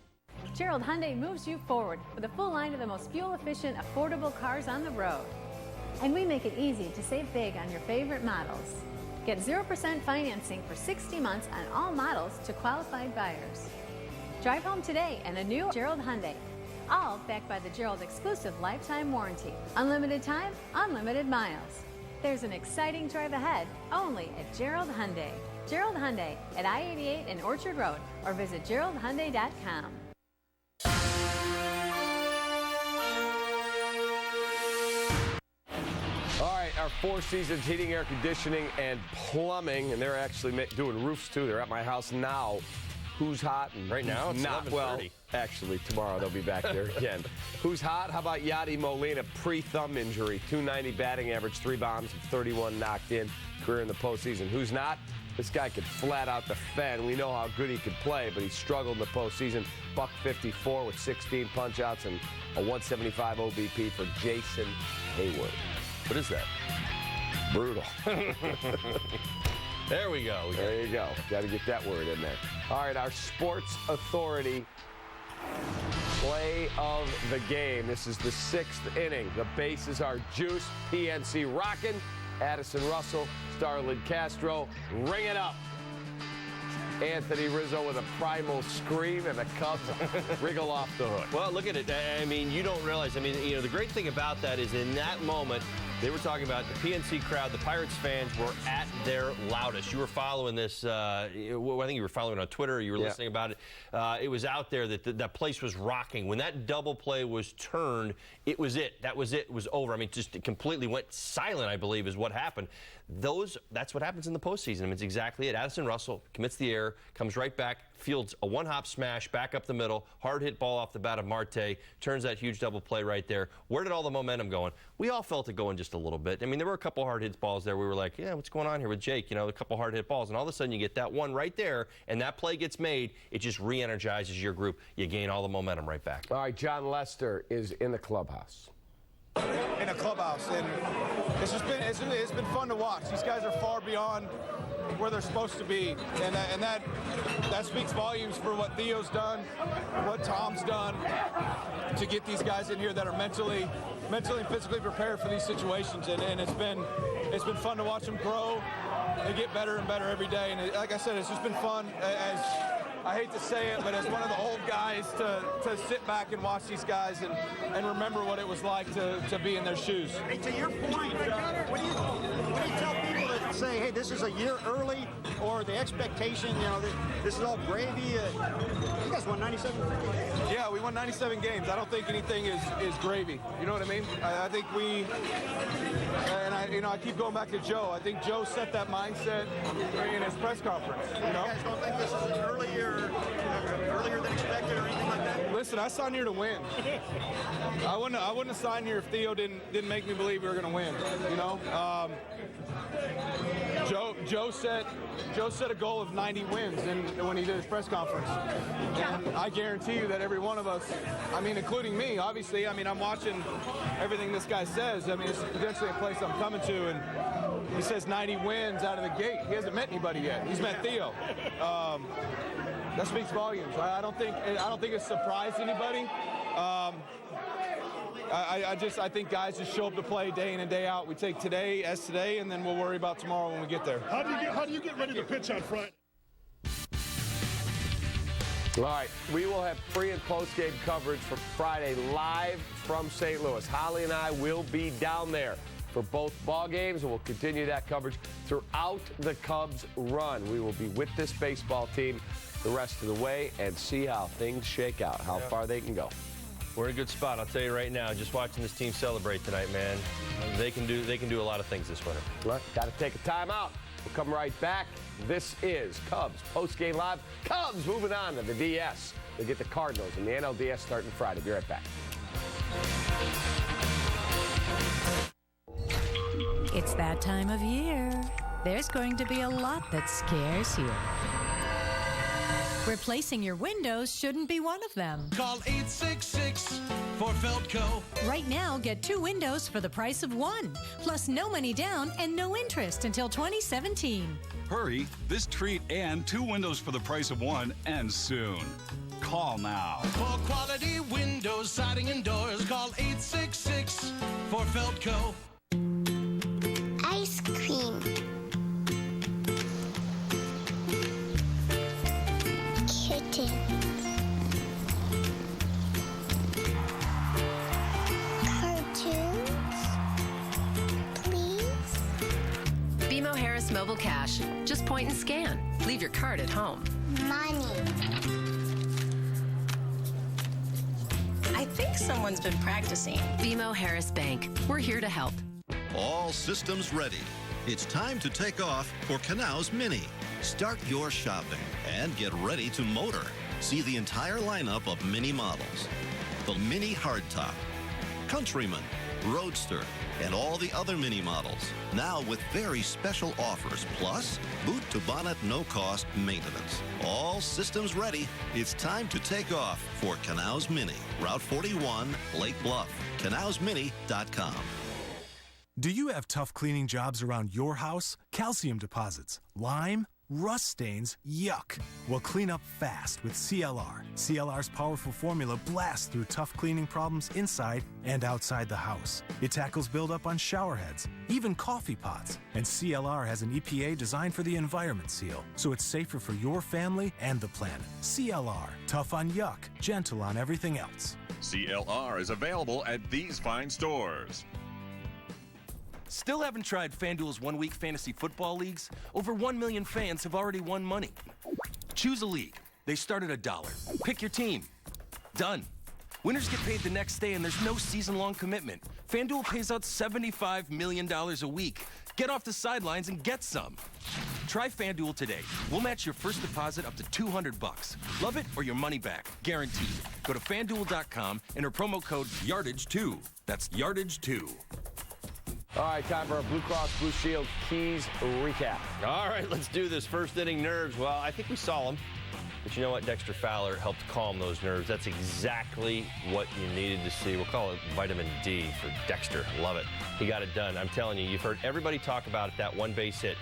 Gerald Hyundai moves you forward with a full line of the most fuel-efficient, affordable cars on the road. And we make it easy to save big on your favorite models. Get 0% financing for 60 months on all models to qualified buyers. Drive home today in a new Gerald Hyundai, all backed by the Gerald exclusive lifetime warranty. Unlimited time, unlimited miles. There's an exciting drive ahead only at Gerald Hyundai. Gerald Hyundai at I-88 and Orchard Road, or visit GeraldHyundai.com. All right, our Four Seasons Heating, Air Conditioning, and Plumbing, and they're actually doing roofs too. They're at my house now. Who's hot? And right now, it's not 11:30. well. Actually, tomorrow they'll be back there again. Who's hot? How about Yadi Molina? Pre-thumb injury, 290 batting average, 3 bombs, 31 knocked in, career in the postseason. Who's not? This guy could flat out defend. We know how good he could play, but he struggled in the postseason. $154 with 16 punch-outs and a 175 OBP for Jason Hayward. What is that? Brutal. There we go. There you go. Got to get that word in there. All right, our Sports Authority play of the game. This is the 6th inning. The bases are juiced. PNC rocking. Addison Russell, Starlin Castro, ring it up. Anthony Rizzo with a primal scream, and the Cubs wriggle off the hook. Well, look at it. I mean, you don't realize. I mean, you know, the great thing about that is in that moment, they were talking about the PNC crowd. The Pirates fans were at their loudest. You were following this. I think you were following on Twitter. Or you were listening about it. It was out there that that place was rocking. When that double play was turned, it was it. That was it. It was over. I mean, just it completely went silent, I believe, is what happened. That's what happens in the postseason. I mean, it's exactly it. Addison Russell commits the error, comes right back, fields a one-hop smash back up the middle, hard hit ball off the bat of Marte, turns that huge double play right there. Where did all the momentum go? We all felt it going just a little bit. I mean, there were a couple hard hit balls there. We were like, yeah, what's going on here with Jake? You know, a couple hard hit balls, and all of a sudden you get that one right there, and that play gets made. It just re-energizes your group. You gain all the momentum right back. All right, John Lester is in the clubhouse. In a clubhouse, and it's been fun to watch. These guys are far beyond where they're supposed to be, and that speaks volumes for what Theo's done, what Tom's done, to get these guys in here that are mentally and physically prepared for these situations, and it's been fun to watch them grow. They get better and better every day, and like I said, it's just been fun. As I hate to say it, but as one of the old guys, to sit back and watch these guys and remember what it was like to be in their shoes. Hey, to your point, what do you tell people that say, hey, this is a year early, or the expectation, you know, this is all gravy? You guys won 97 games. Yeah, we won 97 games. I don't think anything is gravy. You know what I mean? I think I keep going back to Joe. I think Joe set that mindset in his press conference. You know? You guys don't think this is an earlier than expected or anything like that? Listen, I signed here to win. I wouldn't have signed here if Theo didn't make me believe we were going to win. You know, Joe set a goal of 90 wins when he did his press conference. And I guarantee you that every one of us, I mean, including me, obviously, I mean, I'm watching everything this guy says. I mean, it's potentially a place I'm coming to, and he says 90 wins out of the gate. He hasn't met anybody yet. He's met Theo. That speaks volumes. I don't think it surprised anybody. I think guys just show up to play day in and day out. We take today as today, and then we'll worry about tomorrow when we get there. How do you get ready to pitch on Friday? All right, we will have pre- and post-game coverage for Friday live from St. Louis. Holly and I will be down there for both ball games, and we'll continue that coverage throughout the Cubs run. We will be with this baseball team the rest of the way and see how things shake out, how far they can go. We're in a good spot, I'll tell you right now. Just watching this team celebrate tonight, man. They can do a lot of things this winter. Right, got to take a timeout. We'll come right back. This is Cubs Postgame Live. Cubs moving on to the DS. They get the Cardinals in the NLDS starting Friday. Be right back. It's that time of year. There's going to be a lot that scares you. Replacing your windows shouldn't be one of them. Call 866 for Feldco. Right now, get 2 windows for the price of 1, plus no money down and no interest until 2017. Hurry, this treat and 2 windows for the price of 1 ends soon. Call now. For quality windows, siding, and doors, call 866 for Feldco. Ice cream. Kittens. Cartoons. Please. BMO Harris Mobile Cash. Just point and scan. Leave your card at home. Money. I think someone's been practicing. BMO Harris Bank. We're here to help. All systems ready. It's time to take off for Canals Mini. Start your shopping and get ready to motor. See the entire lineup of Mini models. The Mini Hardtop, Countryman, Roadster, and all the other Mini models. Now with very special offers, plus boot to bonnet no-cost maintenance. All systems ready. It's time to take off for Canals Mini. Route 41, Lake Bluff. CanalsMini.com. Do you have tough cleaning jobs around your house? Calcium deposits, lime, rust stains, yuck. Well, clean up fast with CLR. CLR's powerful formula blasts through tough cleaning problems inside and outside the house. It tackles buildup on shower heads, even coffee pots. And CLR has an EPA designed for the environment seal, so it's safer for your family and the planet. CLR, tough on yuck, gentle on everything else. CLR is available at these fine stores. Still haven't tried FanDuel's one-week fantasy football leagues? Over 1 million fans have already won money. Choose a league. They start at $1. Pick your team. Done. Winners get paid the next day, and there's no season-long commitment. FanDuel pays out $75 million a week. Get off the sidelines and get some. Try FanDuel today. We'll match your first deposit up to $200. Love it or your money back. Guaranteed. Go to FanDuel.com and enter promo code YARDAGE2. That's YARDAGE2. All right, time for a Blue Cross Blue Shield Keys recap. All right, let's do this. First inning nerves. Well, I think we saw them. But you know what? Dexter Fowler helped calm those nerves. That's exactly what you needed to see. We'll call it vitamin D for Dexter. Love it. He got it done. I'm telling you, you've heard everybody talk about it, that one base hit.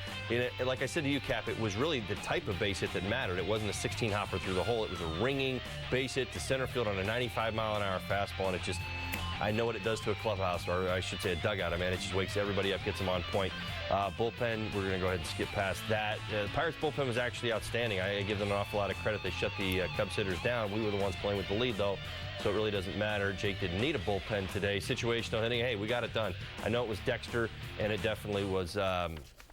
Like I said to you, Cap, it was really the type of base hit that mattered. It wasn't a 16-hopper through the hole. It was a ringing base hit to center field on a 95-mile-an-hour fastball, and it just... I know what it does to a clubhouse, or I should say a dugout. I mean, it just wakes everybody up, gets them on point. Bullpen, we're going to go ahead and skip past that. The Pirates bullpen was actually outstanding. I give them an awful lot of credit. They shut the Cubs hitters down. We were the ones playing with the lead, though, so it really doesn't matter. Jake didn't need a bullpen today. Situational hitting, hey, we got it done. I know it was Dexter, and it definitely was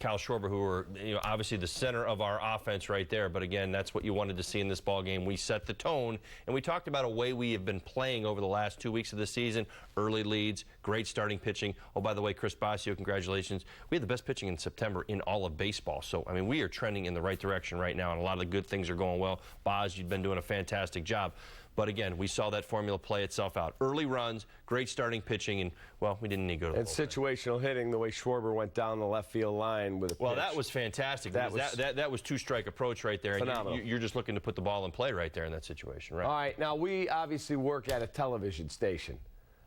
Kyle Schwarber, who were obviously the center of our offense right there. But again, that's what you wanted to see in this ball game. We set the tone, and we talked about a way we have been playing over the last 2 weeks of the season. Early leads, great starting pitching. Oh, by the way, Chris Bosio, congratulations. We had the best pitching in September in all of baseball. So, I mean, we are trending in the right direction right now, and a lot of the good things are going well. Boz, you've been doing a fantastic job. But again, we saw that formula play itself out. Early runs, great starting pitching, and, well, we didn't need to go to the And situational hitting, the way Schwarber went down the left field line with a pitch. Well, that was fantastic. That was two-strike approach right there. Phenomenal. You're just looking to put the ball in play right there in that situation, right? All right, now we obviously work at a television station,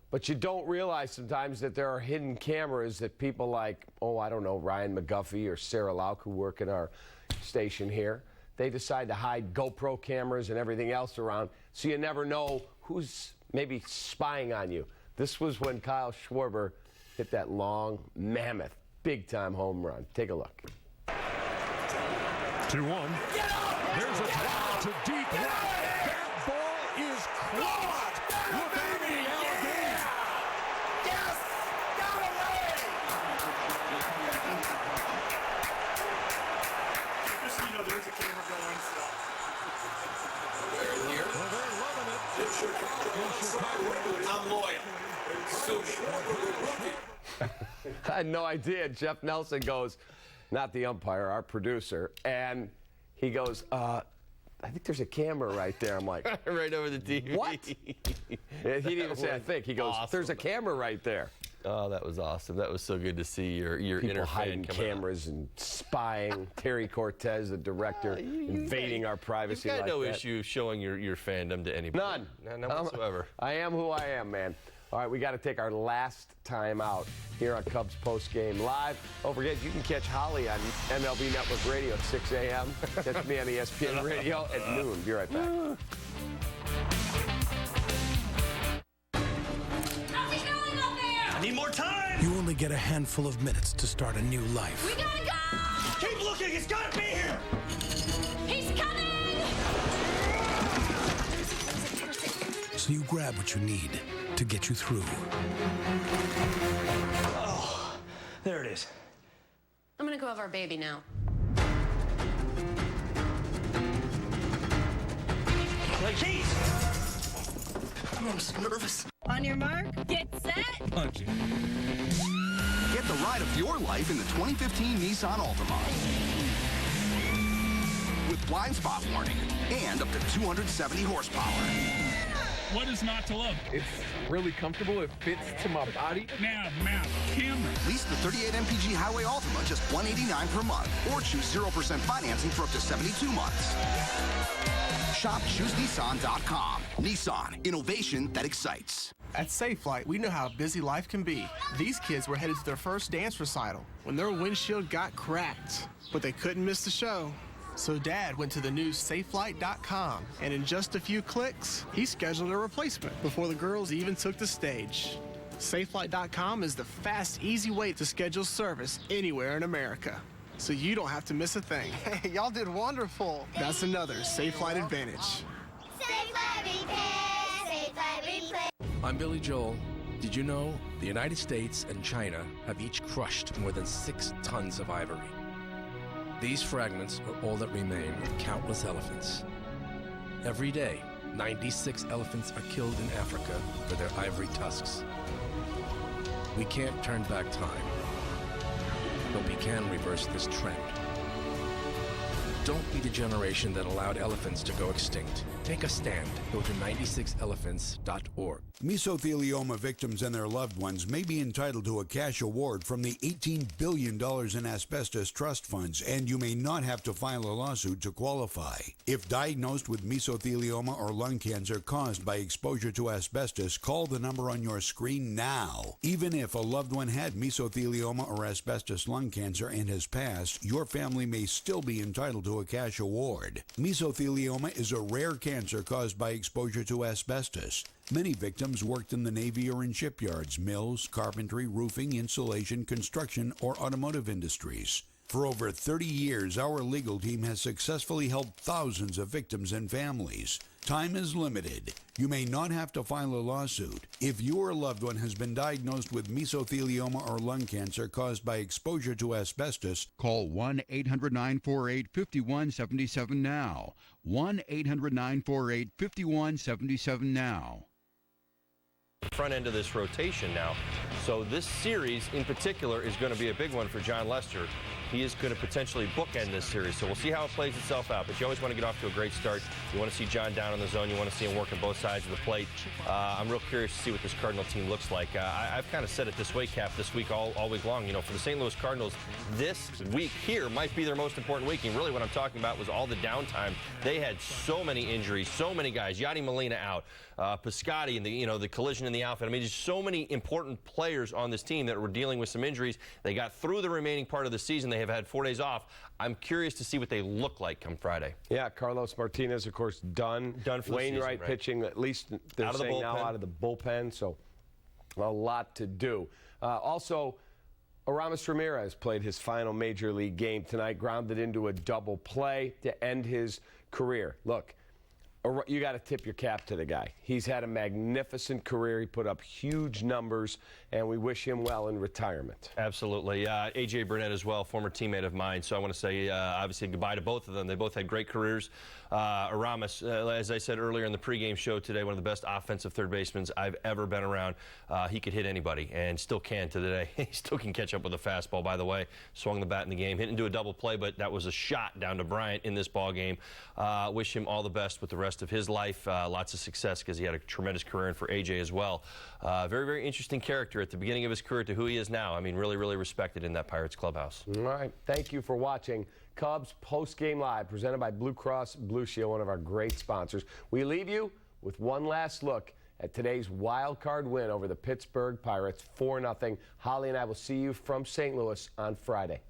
but you don't realize sometimes that there are hidden cameras that people like, oh, I don't know, Ryan McGuffey or Sarah Lauk, who work at our station here, they decide to hide GoPro cameras and everything else around, so you never know who's maybe spying on you. This was when Kyle Schwarber hit that long, mammoth, big-time home run. Take a look. 2-1. There's a drive to deep left. That ball is caught. Look at the Allegheny. Yes! Got away! Just so you know, there's a camera going. They're here. Well, they're loving it. I'm loyal. So I had no idea. Jeff Nelson goes, not the umpire, our producer, and he goes, I think there's a camera right there. I'm like, right over the TV. What? He didn't even say I think. He goes, there's a camera right there. Oh, that was awesome. That was so good to see your People inner hiding fan coming cameras and spying. Terry Cortez, the director, invading our privacy. You've got like no that. issue showing your fandom to anybody. None. None whatsoever. I am who I am, man. All right, we got to take our last time out here on Cubs Postgame Live. Don't forget, you can catch Holly on MLB Network Radio at 6 a.m. Catch me on ESPN Radio at noon. Be right back. I need more time! You only get a handful of minutes to start a new life. We gotta go! Keep looking! It's gotta be here! He's coming! So you grab what you need to get you through. Oh, there it is. I'm gonna go have our baby now. My keys! I'm so nervous. On your mark, get set. Punch it. Get the ride of your life in the 2015 Nissan Altima. With blind spot warning and up to 270 horsepower. What is not to love? It's really comfortable. It fits to my body. Nav, map, camera. Lease the 38 MPG Highway Altima just $189 per month, or choose 0% financing for up to 72 months. Shop ChooseNissan.com. Nissan, innovation that excites. At Safelite, we know how busy life can be. These kids were headed to their first dance recital when their windshield got cracked, but they couldn't miss the show. So Dad went to the new Safelite.com, and in just a few clicks, he scheduled a replacement before the girls even took the stage. Safelite.com is the fast, easy way to schedule service anywhere in America, so you don't have to miss a thing. Hey, y'all did wonderful. That's another Safelite advantage. Safelite repair, Safelite repair. I'm Billy Joel. Did you know the United States and China have each crushed more than 6 tons of ivory? These fragments are all that remain of countless elephants. Every day, 96 elephants are killed in Africa for their ivory tusks. We can't turn back time, but we can reverse this trend. Don't be the generation that allowed elephants to go extinct. Take a stand. Go to 96elephants.org. Mesothelioma victims and their loved ones may be entitled to a cash award from the $18 billion in asbestos trust funds, and you may not have to file a lawsuit to qualify. If diagnosed with mesothelioma or lung cancer caused by exposure to asbestos, call the number on your screen now. Even if a loved one had mesothelioma or asbestos lung cancer and has passed, your family may still be entitled to a cash award. Mesothelioma is a rare cancer caused by exposure to asbestos. Many victims worked in the Navy or in shipyards, mills, carpentry, roofing, insulation, construction, or automotive industries. For over 30 years, our legal team has successfully helped thousands of victims and families. Time is limited. You may not have to file a lawsuit. If your loved one has been diagnosed with mesothelioma or lung cancer caused by exposure to asbestos, call 1-800-948-5177 now. 1-800-948-5177 now. Front end of this rotation now. So this series in particular is going to be a big one for John Lester. He is going to potentially bookend this series. So we'll see how it plays itself out. But you always want to get off to a great start. You want to see John down on the zone. You want to see him working both sides of the plate. I'm real curious to see what this Cardinal team looks like. I've kind of said it this way, Cap, this week all week long. You know, for the St. Louis Cardinals, this week here might be their most important week. And really what I'm talking about was all the downtime. They had so many injuries, so many guys. Yadi Molina out. Piscotty and the collision in the outfit. I mean, just so many important players on this team that were dealing with some injuries. They got through the remaining part of the season. They have had 4 days off. I'm curious to see what they look like come Friday. Yeah, Carlos Martinez, of course, done for the season, Wainwright right? pitching, at least they're out of saying the now out of the bullpen, so a lot to do. Also, Aramis Ramirez played his final major league game tonight, grounded into a double play to end his career. Look, you got to tip your cap to the guy. He's had a magnificent career. He put up huge numbers, and we wish him well in retirement. Absolutely. A.J. Burnett as well, former teammate of mine. So I want to say, obviously, goodbye to both of them. They both had great careers. Aramis, as I said earlier in the pregame show today, one of the best offensive third basemen I've ever been around. He could hit anybody, and still can to today. He still can catch up with a fastball, by the way. Swung the bat in the game. Hit into a double play, but that was a shot down to Bryant in this ball game. Wish him all the best with the rest of his life. Lots of success because he had a tremendous career, and for AJ as well. Very, very interesting character at the beginning of his career to who he is now. I mean, really, really respected in that Pirates clubhouse. All right. Thank you for watching Cubs Postgame Live, presented by Blue Cross Blue Shield, one of our great sponsors. We leave you with one last look at today's wild card win over the Pittsburgh Pirates, 4-0. Holly and I will see you from St. Louis on Friday.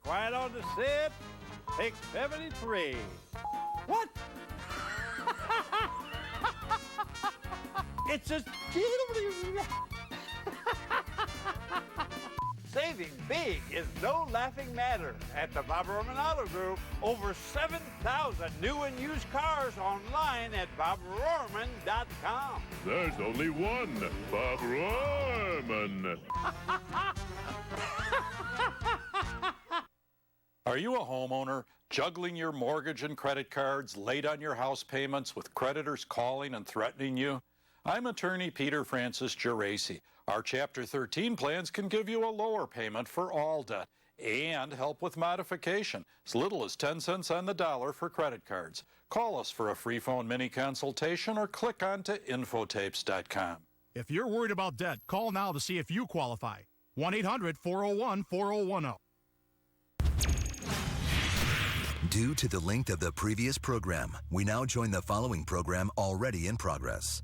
Quiet on the set. Take 73. What? It's a... Saving big is no laughing matter at the Bob Roman Auto Group. Over 7,000 new and used cars online at BobRorman.com. There's only one Bob Roman. Are you a homeowner juggling your mortgage and credit cards, late on your house payments with creditors calling and threatening you? I'm attorney Peter Francis Geraci. Our Chapter 13 plans can give you a lower payment for all debt and help with modification, as little as 10 cents on the dollar for credit cards. Call us for a free phone mini consultation or click on to infotapes.com. If you're worried about debt, call now to see if you qualify. 1-800-401-4010. Due to the length of the previous program, we now join the following program already in progress.